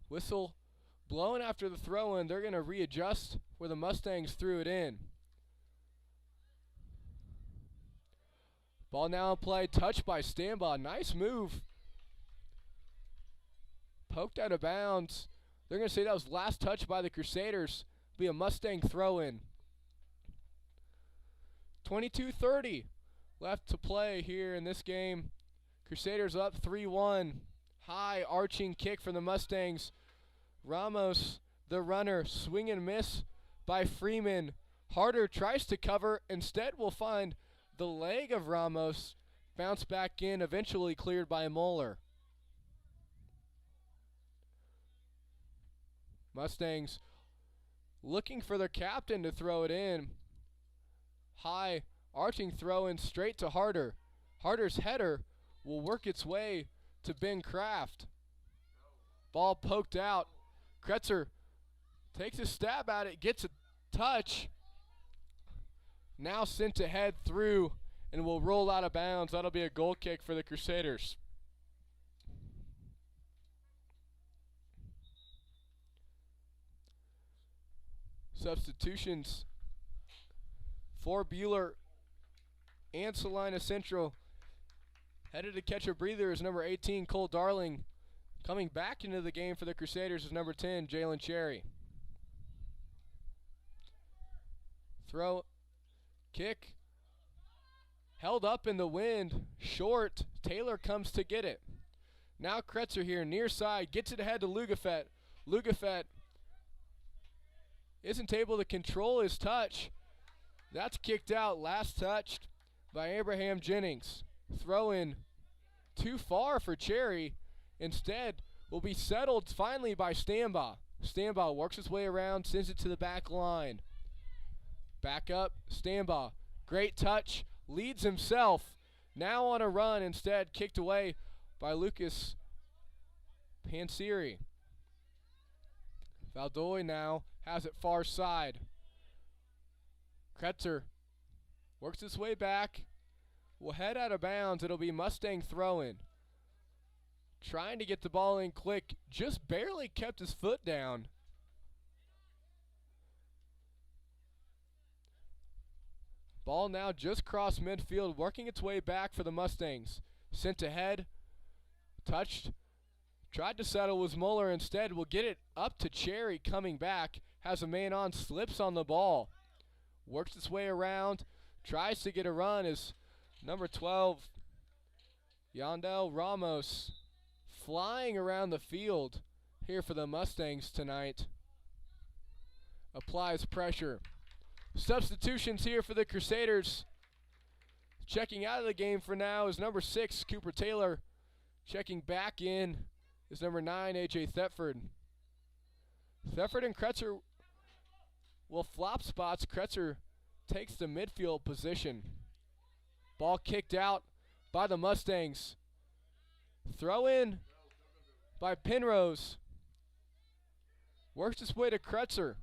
Whistle blowing after the throw-in. They're going to readjust where the Mustangs threw it in. Ball now in play. Touched by Stanbaugh. Nice move. Poked out of bounds. They're going to say that was last touch by the Crusaders. Be a Mustang throw-in. 22:30 left to play here in this game. Crusaders up 3-1. High arching kick from the Mustangs. Ramos, the runner, swing and miss by Freeman. Harder tries to cover. Instead, we'll find the leg of Ramos. Bounce back in, eventually cleared by Moeller. Mustangs looking for their captain to throw it in. High arching throw in straight to Harder. Harder's header will work its way to Ben Kraft. Ball poked out. Kretzer takes a stab at it, gets a touch. Now sent to head through and will roll out of bounds. That'll be a goal kick for the Crusaders. Substitutions for Buhler and Salina Central. Headed to catch a breather is number 18, Cole Darling. Coming back into the game for the Crusaders is number 10, Jalen Cherry. Throw, kick, held up in the wind, short. Taylor comes to get it. Now Kretzer here, near side, gets it ahead to Lugafet. Lugafet isn't able to control his touch. That's kicked out, last touched by Abraham Jennings. Throw in too far for Cherry. Instead, will be settled finally by Stanbaugh. Standby works his way around, sends it to the back line. Back up, Standby. Great touch, leads himself. Now on a run, instead kicked away by Lucas Panseri. Valdoy now has it far side. Kretzer works his way back. Will head out of bounds. It'll be Mustang throw-in. Trying to get the ball in quick. Just barely kept his foot down. Ball now just crossed midfield, working its way back for the Mustangs. Sent ahead. Touched. Tried to settle was Muller. Instead will get it up to Cherry coming back. Has a man on, slips on the ball. Works its way around. Tries to get a run as number 12, Yandel Ramos, flying around the field here for the Mustangs tonight. Applies pressure. Substitutions here for the Crusaders. Checking out of the game for now is number 6, Cooper Taylor. Checking back in is number 9, A.J. Thetford. Thetford and Kretzer will flop spots. Kretzer takes the midfield position. Ball kicked out by the Mustangs. Throw in by Penrose. Works its way to Kretzer.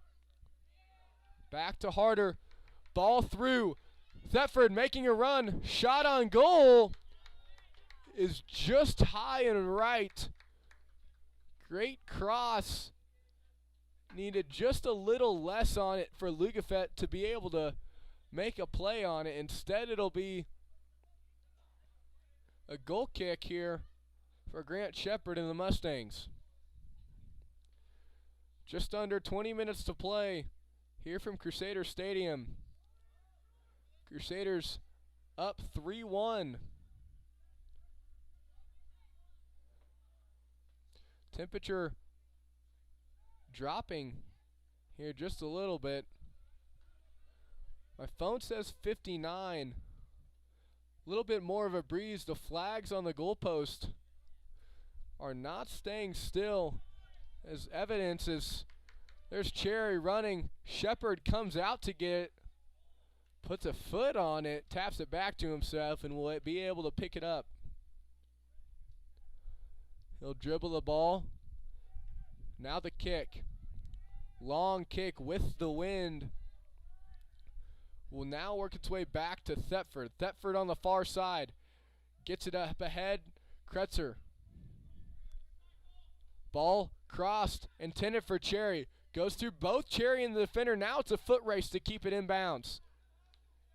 Back to Harder. Ball through. Thetford making a run. Shot on goal is just high and right. Great cross. Needed just a little less on it for Lugafett to be able to make a play on it. Instead, it'll be a goal kick here for Grant Shepard and the Mustangs. Just under 20 minutes to play here from Crusader Stadium. Crusaders up 3-1. Temperature dropping here just a little bit. My phone says 59. A little bit more of a breeze. The flags on the goalpost are not staying still. As evidence is there's Cherry running. Shepard comes out to get it. Puts a foot on it. Taps it back to himself and will be able to pick it up. He'll dribble the ball. Now the kick. Long kick with the wind. Will now work its way back to Thetford. Thetford on the far side. Gets it up ahead. Kretzer. Ball crossed. Intended for Cherry. Goes through both Cherry and the defender. Now it's a foot race to keep it in bounds.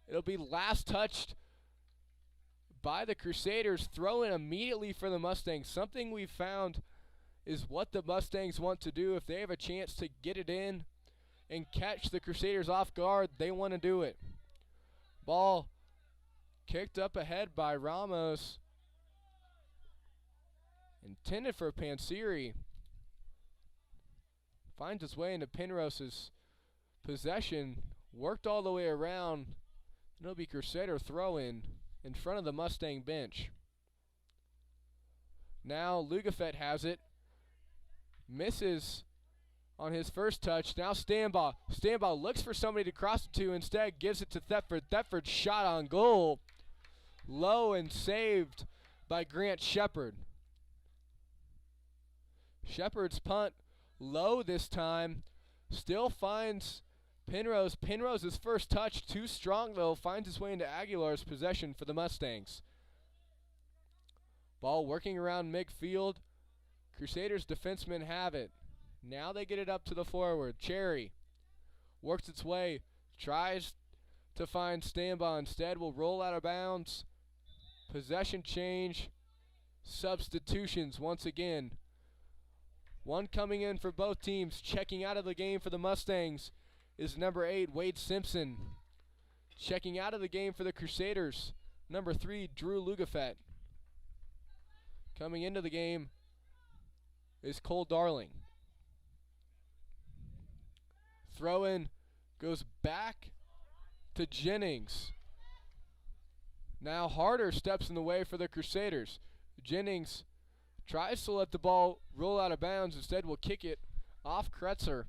It'll be last touched by the Crusaders. Throw in immediately for the Mustangs. Something we've found is what the Mustangs want to do. If they have a chance to get it in and catch the Crusaders off guard, they want to do it. Ball kicked up ahead by Ramos. Intended for Panseri. Finds its way into Penrose's possession. Worked all the way around. It'll be Crusader throw-in front of the Mustang bench. Now Lugafett has it. Misses on his first touch. Now Standby. Standby looks for somebody to cross it to. Instead gives it to Thetford. Thetford shot on goal. Low and saved by Grant Shepard. Shepard's punt low this time. Still finds Penrose. Penrose's first touch too strong though. Finds his way into Aguilar's possession for the Mustangs. Ball working around midfield. Crusaders defensemen have it. Now they get it up to the forward. Cherry works its way. Tries to find Standby. Instead will roll out of bounds. Possession change. Substitutions once again. One coming in for both teams. Checking out of the game for the Mustangs is number 8, Wade Simpson. Checking out of the game for the Crusaders, number 3, Drew Lugafett. Coming into the game is Cole Darling. Throw-in goes back to Jennings. Now Harder steps in the way for the Crusaders. Jennings tries to let the ball roll out of bounds. Instead will kick it off Kretzer.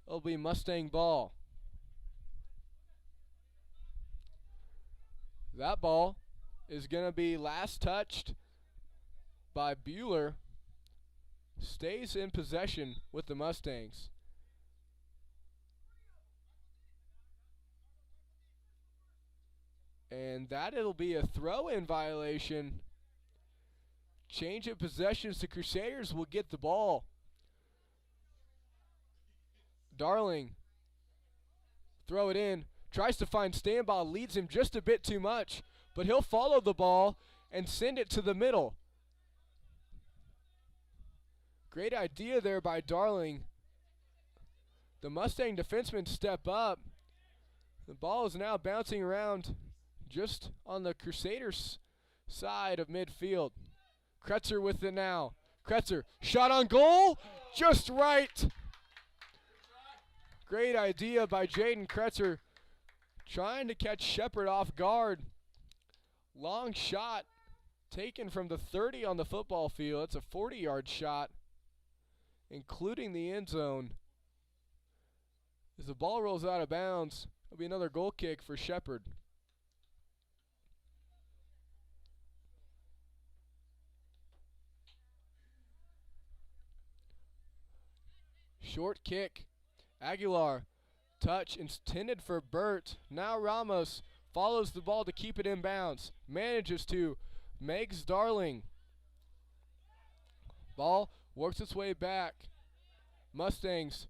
It'll be Mustang ball. That ball is going to be last touched by Buhler. Stays in possession with the Mustangs. And that it'll be a throw-in violation. Change of possessions. The Crusaders will get the ball. Darling. Throw it in. Tries to find Stanbaugh. Leads him just a bit too much. But he'll follow the ball and send it to the middle. Great idea there by Darling. The Mustang defensemen step up. The ball is now bouncing around just on the Crusaders' side of midfield. Kretzer with it now. Kretzer, shot on goal, just right. Great idea by Jaden Kretzer, trying to catch Shepard off guard. Long shot taken from the 30 on the football field. It's a 40-yard shot, including the end zone. As the ball rolls out of bounds, it'll be another goal kick for Shepard. Short kick. Aguilar. Touch intended for Burt. Now Ramos follows the ball to keep it in bounds. Manages to. Megs Darling. Ball works its way back. Mustangs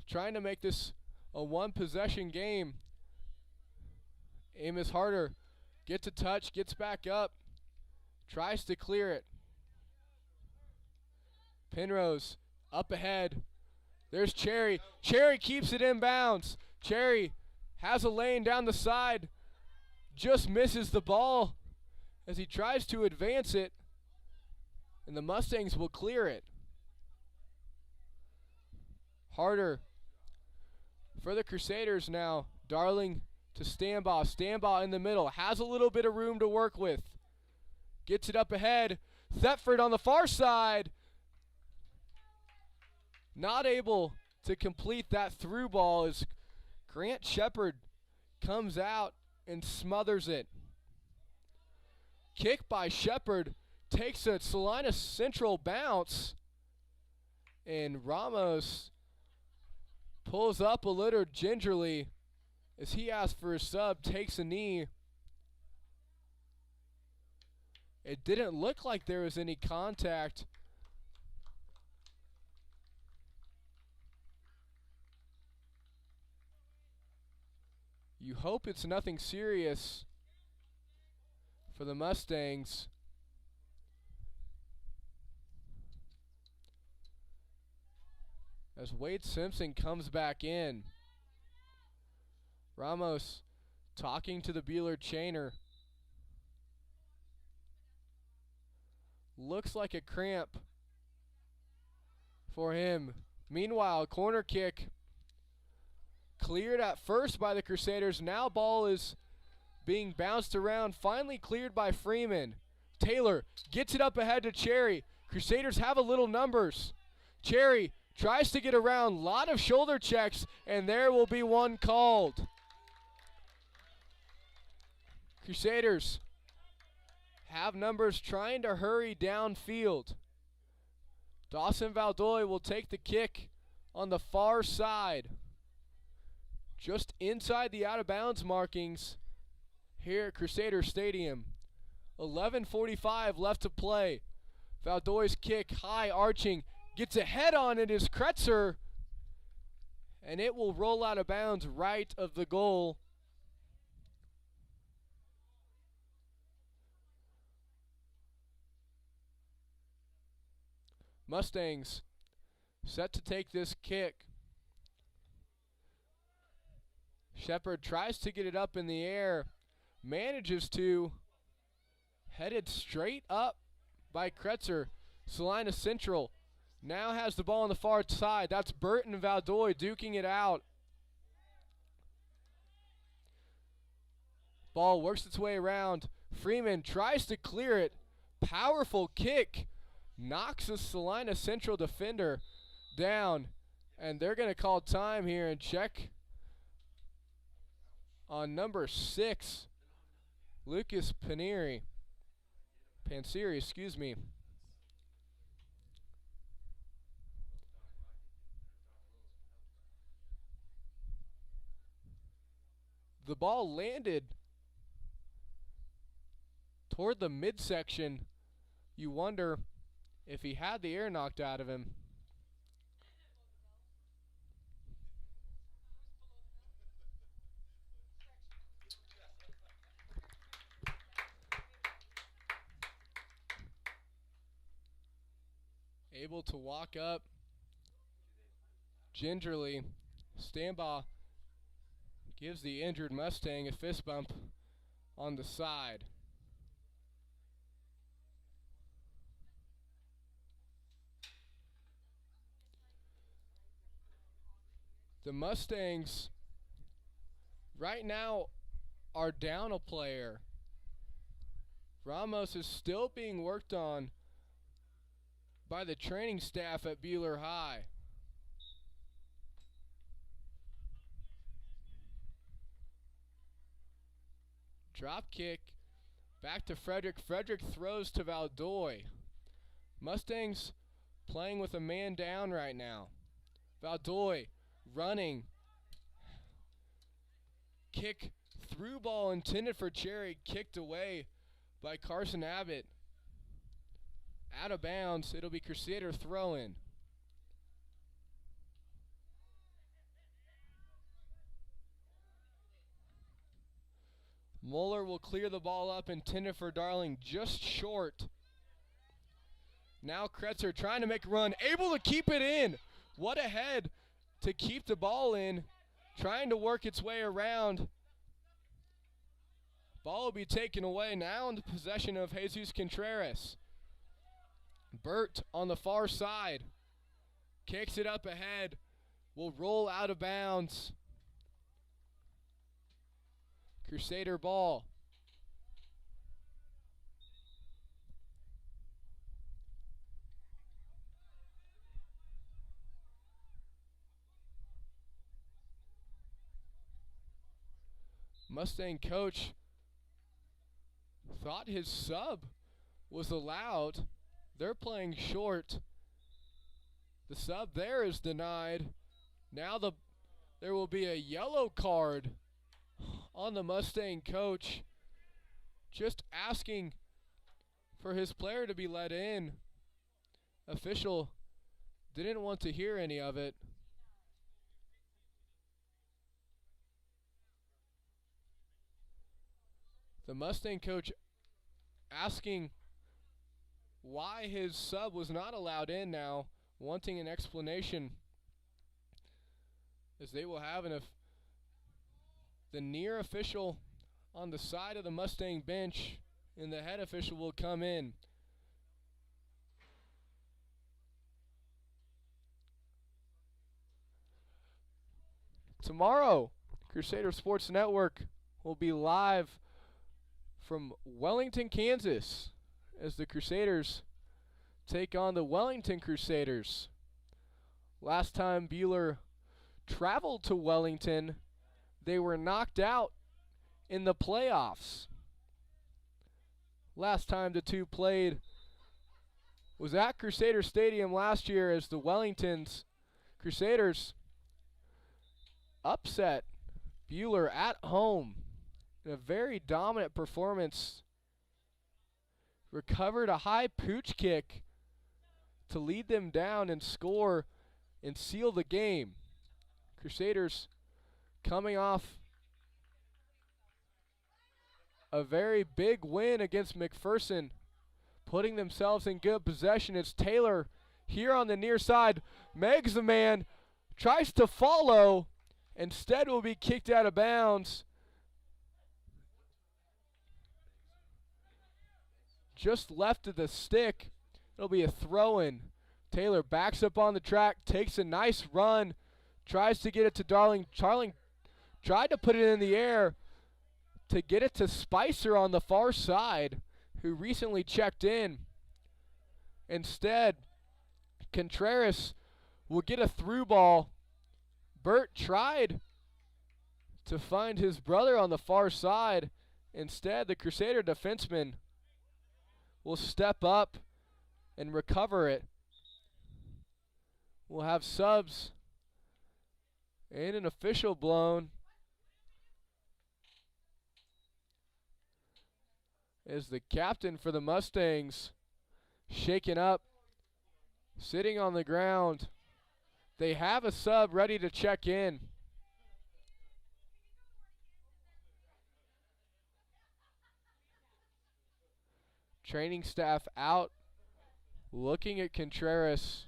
trying to make this a one-possession game. Amos Harder gets a touch, gets back up, tries to clear it. Penrose up ahead. There's Cherry. Cherry keeps it in bounds. Cherry has a lane down the side. Just misses the ball as he tries to advance it. And the Mustangs will clear it. Harder for the Crusaders now. Darling to Stanbaugh. Stanbaugh in the middle. Has a little bit of room to work with. Gets it up ahead. Thetford on the far side. Not able to complete that through ball as Grant Shepard comes out and smothers it. Kick by Shepard takes a Salina Central bounce. And Ramos pulls up a little gingerly as he asks for a sub, takes a knee. It didn't look like there was any contact. You hope it's nothing serious for the Mustangs. As Wade Simpson comes back in. Ramos talking to the Buhler chainer. Looks like a cramp for him. Meanwhile, corner kick cleared at first by the Crusaders. Now ball is being bounced around. Finally cleared by Freeman. Taylor gets it up ahead to Cherry. Crusaders have a little numbers. Cherry tries to get around. Lot of shoulder checks, and there will be one called. Crusaders have numbers trying to hurry downfield. Dawson Valdoy will take the kick on the far side. Just inside the out-of-bounds markings here at Crusader Stadium. 11:45 left to play. Valdoy's kick, high arching, gets a head on it is Kretzer, and it will roll out of bounds right of the goal. Mustangs set to take this kick. Shepard tries to get it up in the air, manages to, headed straight up by Kretzer. Salina Central now has the ball on the far side. That's Burton and Valdoy duking it out. Ball works its way around. Freeman tries to clear it. Powerful kick. Knocks the Salina Central defender down. And they're going to call time here and check on number 6, Lucas Panseri, excuse me. The ball landed toward the midsection. You wonder if he had the air knocked out of him. Able to walk up gingerly. Stambaugh gives the injured Mustang a fist bump on the side. The Mustangs right now are down a player. Ramos is still being worked on by the training staff at Buhler High. Drop kick back to Frederick. Frederick throws to Valdoy. Mustangs playing with a man down right now. Valdoy running. Kick through ball intended for Cherry, kicked away by Carson Abbott. Out of bounds. It'll be Crusader throw-in. Mueller will clear the ball up, intended for Darling, just short. Now Kretzer trying to make a run, able to keep it in. What a head to keep the ball in, trying to work its way around. Ball will be taken away now in the possession of Jesus Contreras. Burt on the far side. Kicks it up ahead. Will roll out of bounds. Crusader ball. Mustang coach thought his sub was allowed. They're playing short. The sub there is denied. Now there will be a yellow card on the Mustang coach, just asking for his player to be let in. Official didn't want to hear any of it. The Mustang coach asking why his sub was not allowed in now, wanting an explanation, as they will have the near official on the side of the Mustang bench, and the head official will come in. Tomorrow, Crusader Sports Network will be live from Wellington, Kansas, as the Crusaders take on the Wellington Crusaders. Last time Buhler traveled to Wellington, they were knocked out in the playoffs. Last time the two played was at Crusader Stadium last year, as the Wellington's Crusaders upset Buhler at home in a very dominant performance. Recovered a high pooch kick to lead them down and score and seal the game. Crusaders coming off a very big win against McPherson, putting themselves in good possession. It's Taylor here on the near side. Meg's the man, tries to follow, instead will be kicked out of bounds. Just left of the stick. It'll be a throw-in. Taylor backs up on the track, takes a nice run, tries to get it to Darling. Darling tried to put it in the air to get it to Spicer on the far side, who recently checked in. Instead, Contreras will get a through ball. Burt tried to find his brother on the far side. Instead, the Crusader defenseman will step up and recover it. We'll have subs and an official blown as the captain for the Mustangs shaken up, sitting on the ground. They have a sub ready to check in. Training staff out, looking at Contreras.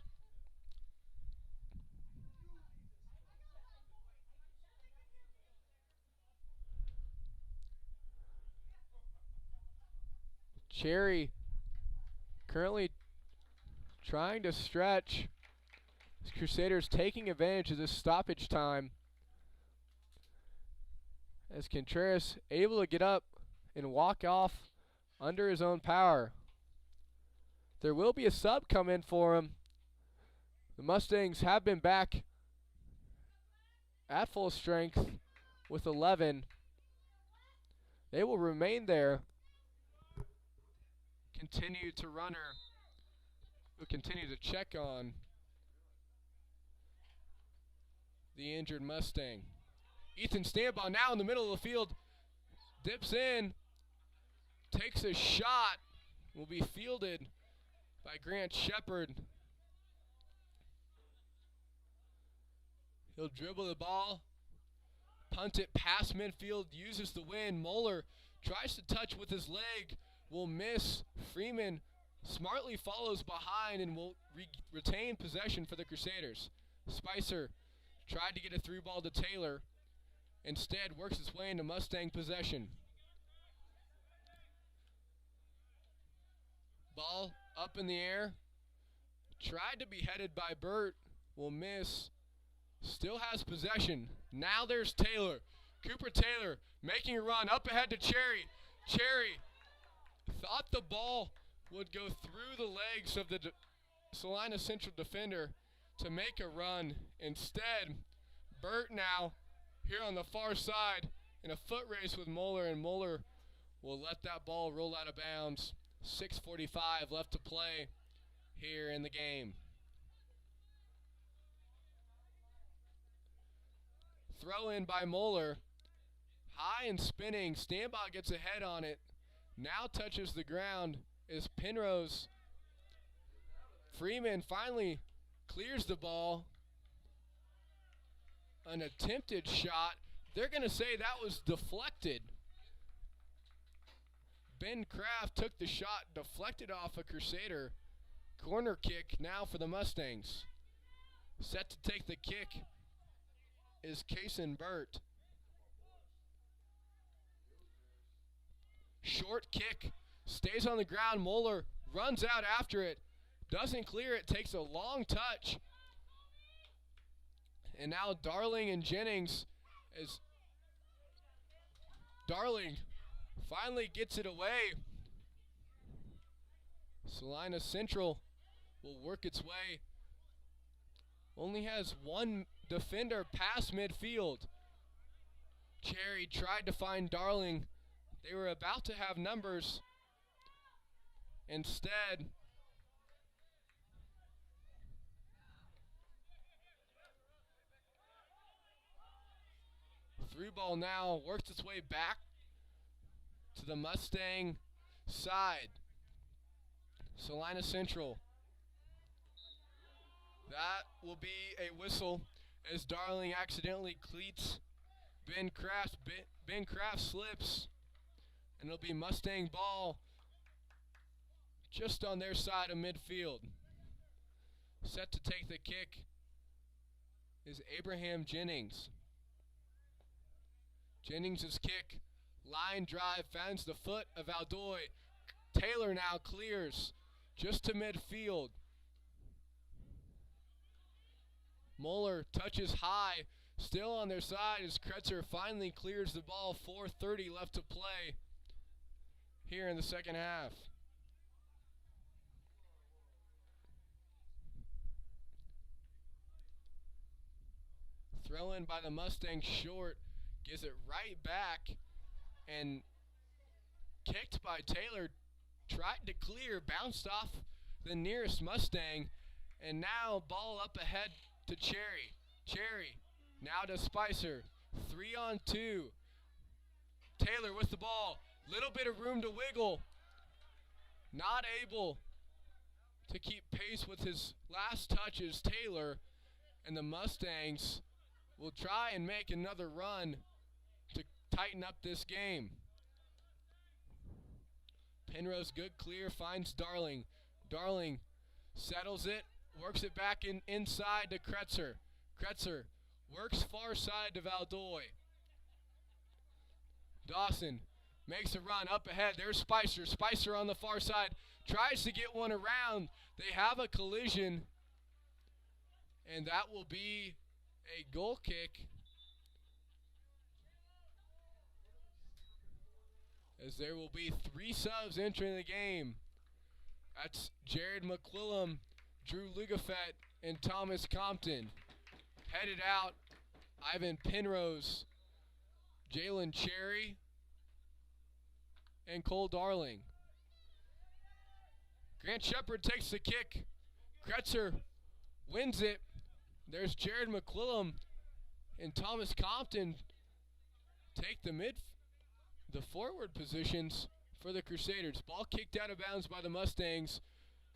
Cherry currently trying to stretch. Crusaders taking advantage of this stoppage time, as Contreras able to get up and walk off under his own power. There will be a sub come in for him. The Mustangs have been back at full strength with 11. They will remain there. Continue to runner. We'll continue to check on the injured Mustang. Ethan Stambaugh now in the middle of the field. Dips in. Takes a shot. Will be fielded by Grant Shepard. He'll dribble the ball. Punt it past midfield. Uses the win. Moeller tries to touch with his leg. Will miss. Freeman smartly follows behind and will retain possession for the Crusaders. Spicer tried to get a through ball to Taylor. Instead works his way into Mustang possession. Ball up in the air. Tried to be headed by Burt. Will miss. Still has possession. Now there's Taylor. Cooper Taylor making a run up ahead to Cherry. Cherry thought the ball would go through the legs of the Salina Central defender to make a run. Instead, Burt now here on the far side in a foot race with Moeller, and Moeller will let that ball roll out of bounds. 6:45 left to play here in the game. Throw in by Moeller. High and spinning. Stambaugh gets a head on it. Now touches the ground as Penrose. Freeman finally clears the ball. An attempted shot. They're going to say that was deflected. Ben Kraft took the shot, deflected off a Crusader. Corner kick now for the Mustangs. Set to take the kick is Kason Burt. Short kick, stays on the ground. Moeller runs out after it, doesn't clear it, takes a long touch. And now Darling and Jennings, as Darling finally gets it away. Salina Central will work its way. Only has one defender past midfield. Cherry tried to find Darling. They were about to have numbers. Instead, through ball now works its way back to the Mustang side. Salina Central. That will be a whistle as Darling accidentally cleats Ben Kraft. Ben Kraft slips, and it'll be Mustang ball just on their side of midfield. Set to take the kick is Abraham Jennings. Jennings' kick, line drive, finds the foot of Aldoy. Taylor now clears just to midfield. Moeller touches high, still on their side as Kretzer finally clears the ball. 4:30 left to play here in the second half. Throw in by the Mustangs short. Gives it right back. And kicked by Taylor. Tried to clear. Bounced off the nearest Mustang. And now ball up ahead to Cherry. Cherry now to Spicer. 3-on-2. Taylor with the ball. Little bit of room to wiggle. Not able to keep pace with his last touches, Taylor. And the Mustangs will try and make another run to tighten up this game. Penrose, good clear, finds Darling. Darling settles it, works it back inside to Kretzer. Kretzer works far side to Valdoy. Dawson makes a run up ahead. There's Spicer. Spicer on the far side tries to get one around. They have a collision, and that will be a goal kick, as there will be 3 subs entering the game. That's Jared McQuillam, Drew Lugafett, and Thomas Compton. Headed out, Ivan Penrose, Jalen Cherry, and Cole Darling. Grant Shepard takes the kick. Kretzer wins it. There's Jared McQuillam and Thomas Compton take the forward positions for the Crusaders. Ball kicked out of bounds by the Mustangs.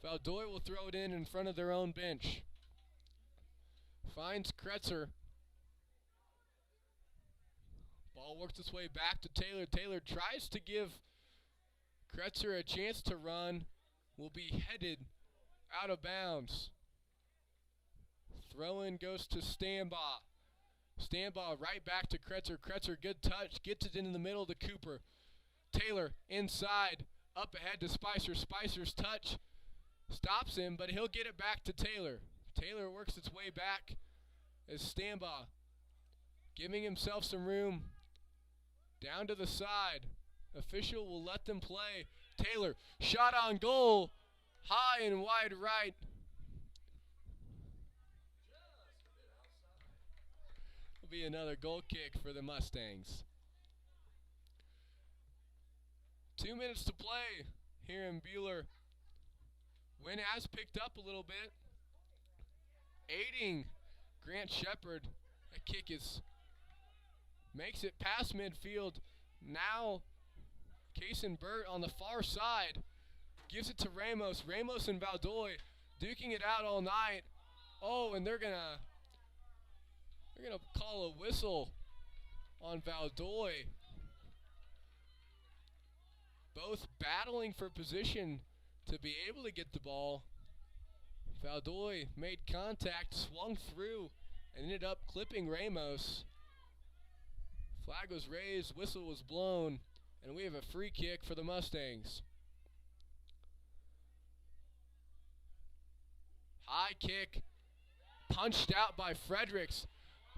Valdoy will throw it in front of their own bench. Finds Kretzer. Ball works its way back to Taylor. Taylor tries to give Kretzer a chance to run. Will be headed out of bounds. Throw in goes to Stambaugh. Stambaugh right back to Kretzer. Kretzer, good touch. Gets it into the middle to Cooper. Taylor inside. Up ahead to Spicer. Spicer's touch stops him, but he'll get it back to Taylor. Taylor works its way back as Stambaugh giving himself some room. Down to the side. Official will let them play. Taylor, shot on goal. High and wide right. Will be another goal kick for the Mustangs. 2 minutes to play here in Buhler. Wind has picked up a little bit. Aiding Grant Shepard. That kick makes it past midfield. Now Kason Burt on the far side gives it to Ramos. Ramos and Valdoy duking it out all night. Oh, and they're gonna call a whistle on Valdoy. Both battling for position to be able to get the ball. Valdoy made contact, swung through, and ended up clipping Ramos. Flag was raised, whistle was blown, and we have a free kick for the Mustangs. High kick, punched out by Fredericks.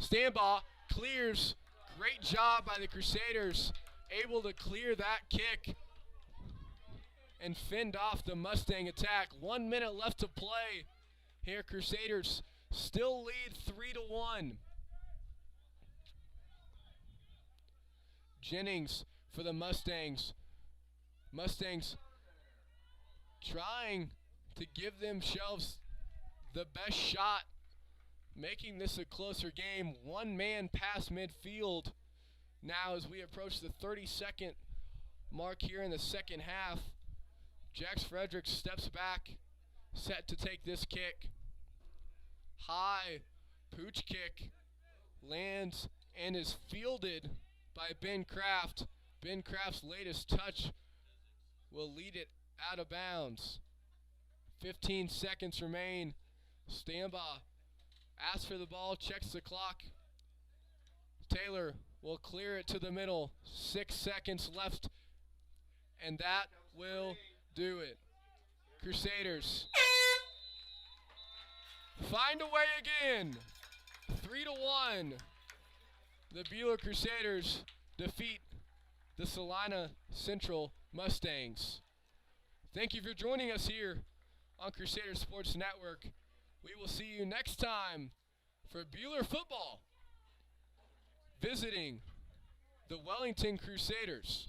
Stambaugh clears. Great job by the Crusaders, able to clear that kick and fend off the Mustang attack. 1 minute left to play. Here, Crusaders still lead 3-1. Jennings for the Mustangs. Mustangs trying to give themselves the best shot, making this a closer game. 1 man past midfield now as we approach the 32nd mark here in the second half. Jax Fredericks steps back, set to take this kick. High pooch kick lands and is fielded by Ben Kraft. Ben Kraft's latest touch will lead it out of bounds. 15 seconds remain. Stambaugh asks for the ball, checks the clock. Taylor will clear it to the middle. 6 seconds left, and that will do it. Crusaders find a way again. 3-1. The Buhler Crusaders defeat the Salina Central Mustangs. Thank you for joining us here on Crusader Sports Network. We will see you next time for Buhler football. visiting the Wellington Crusaders.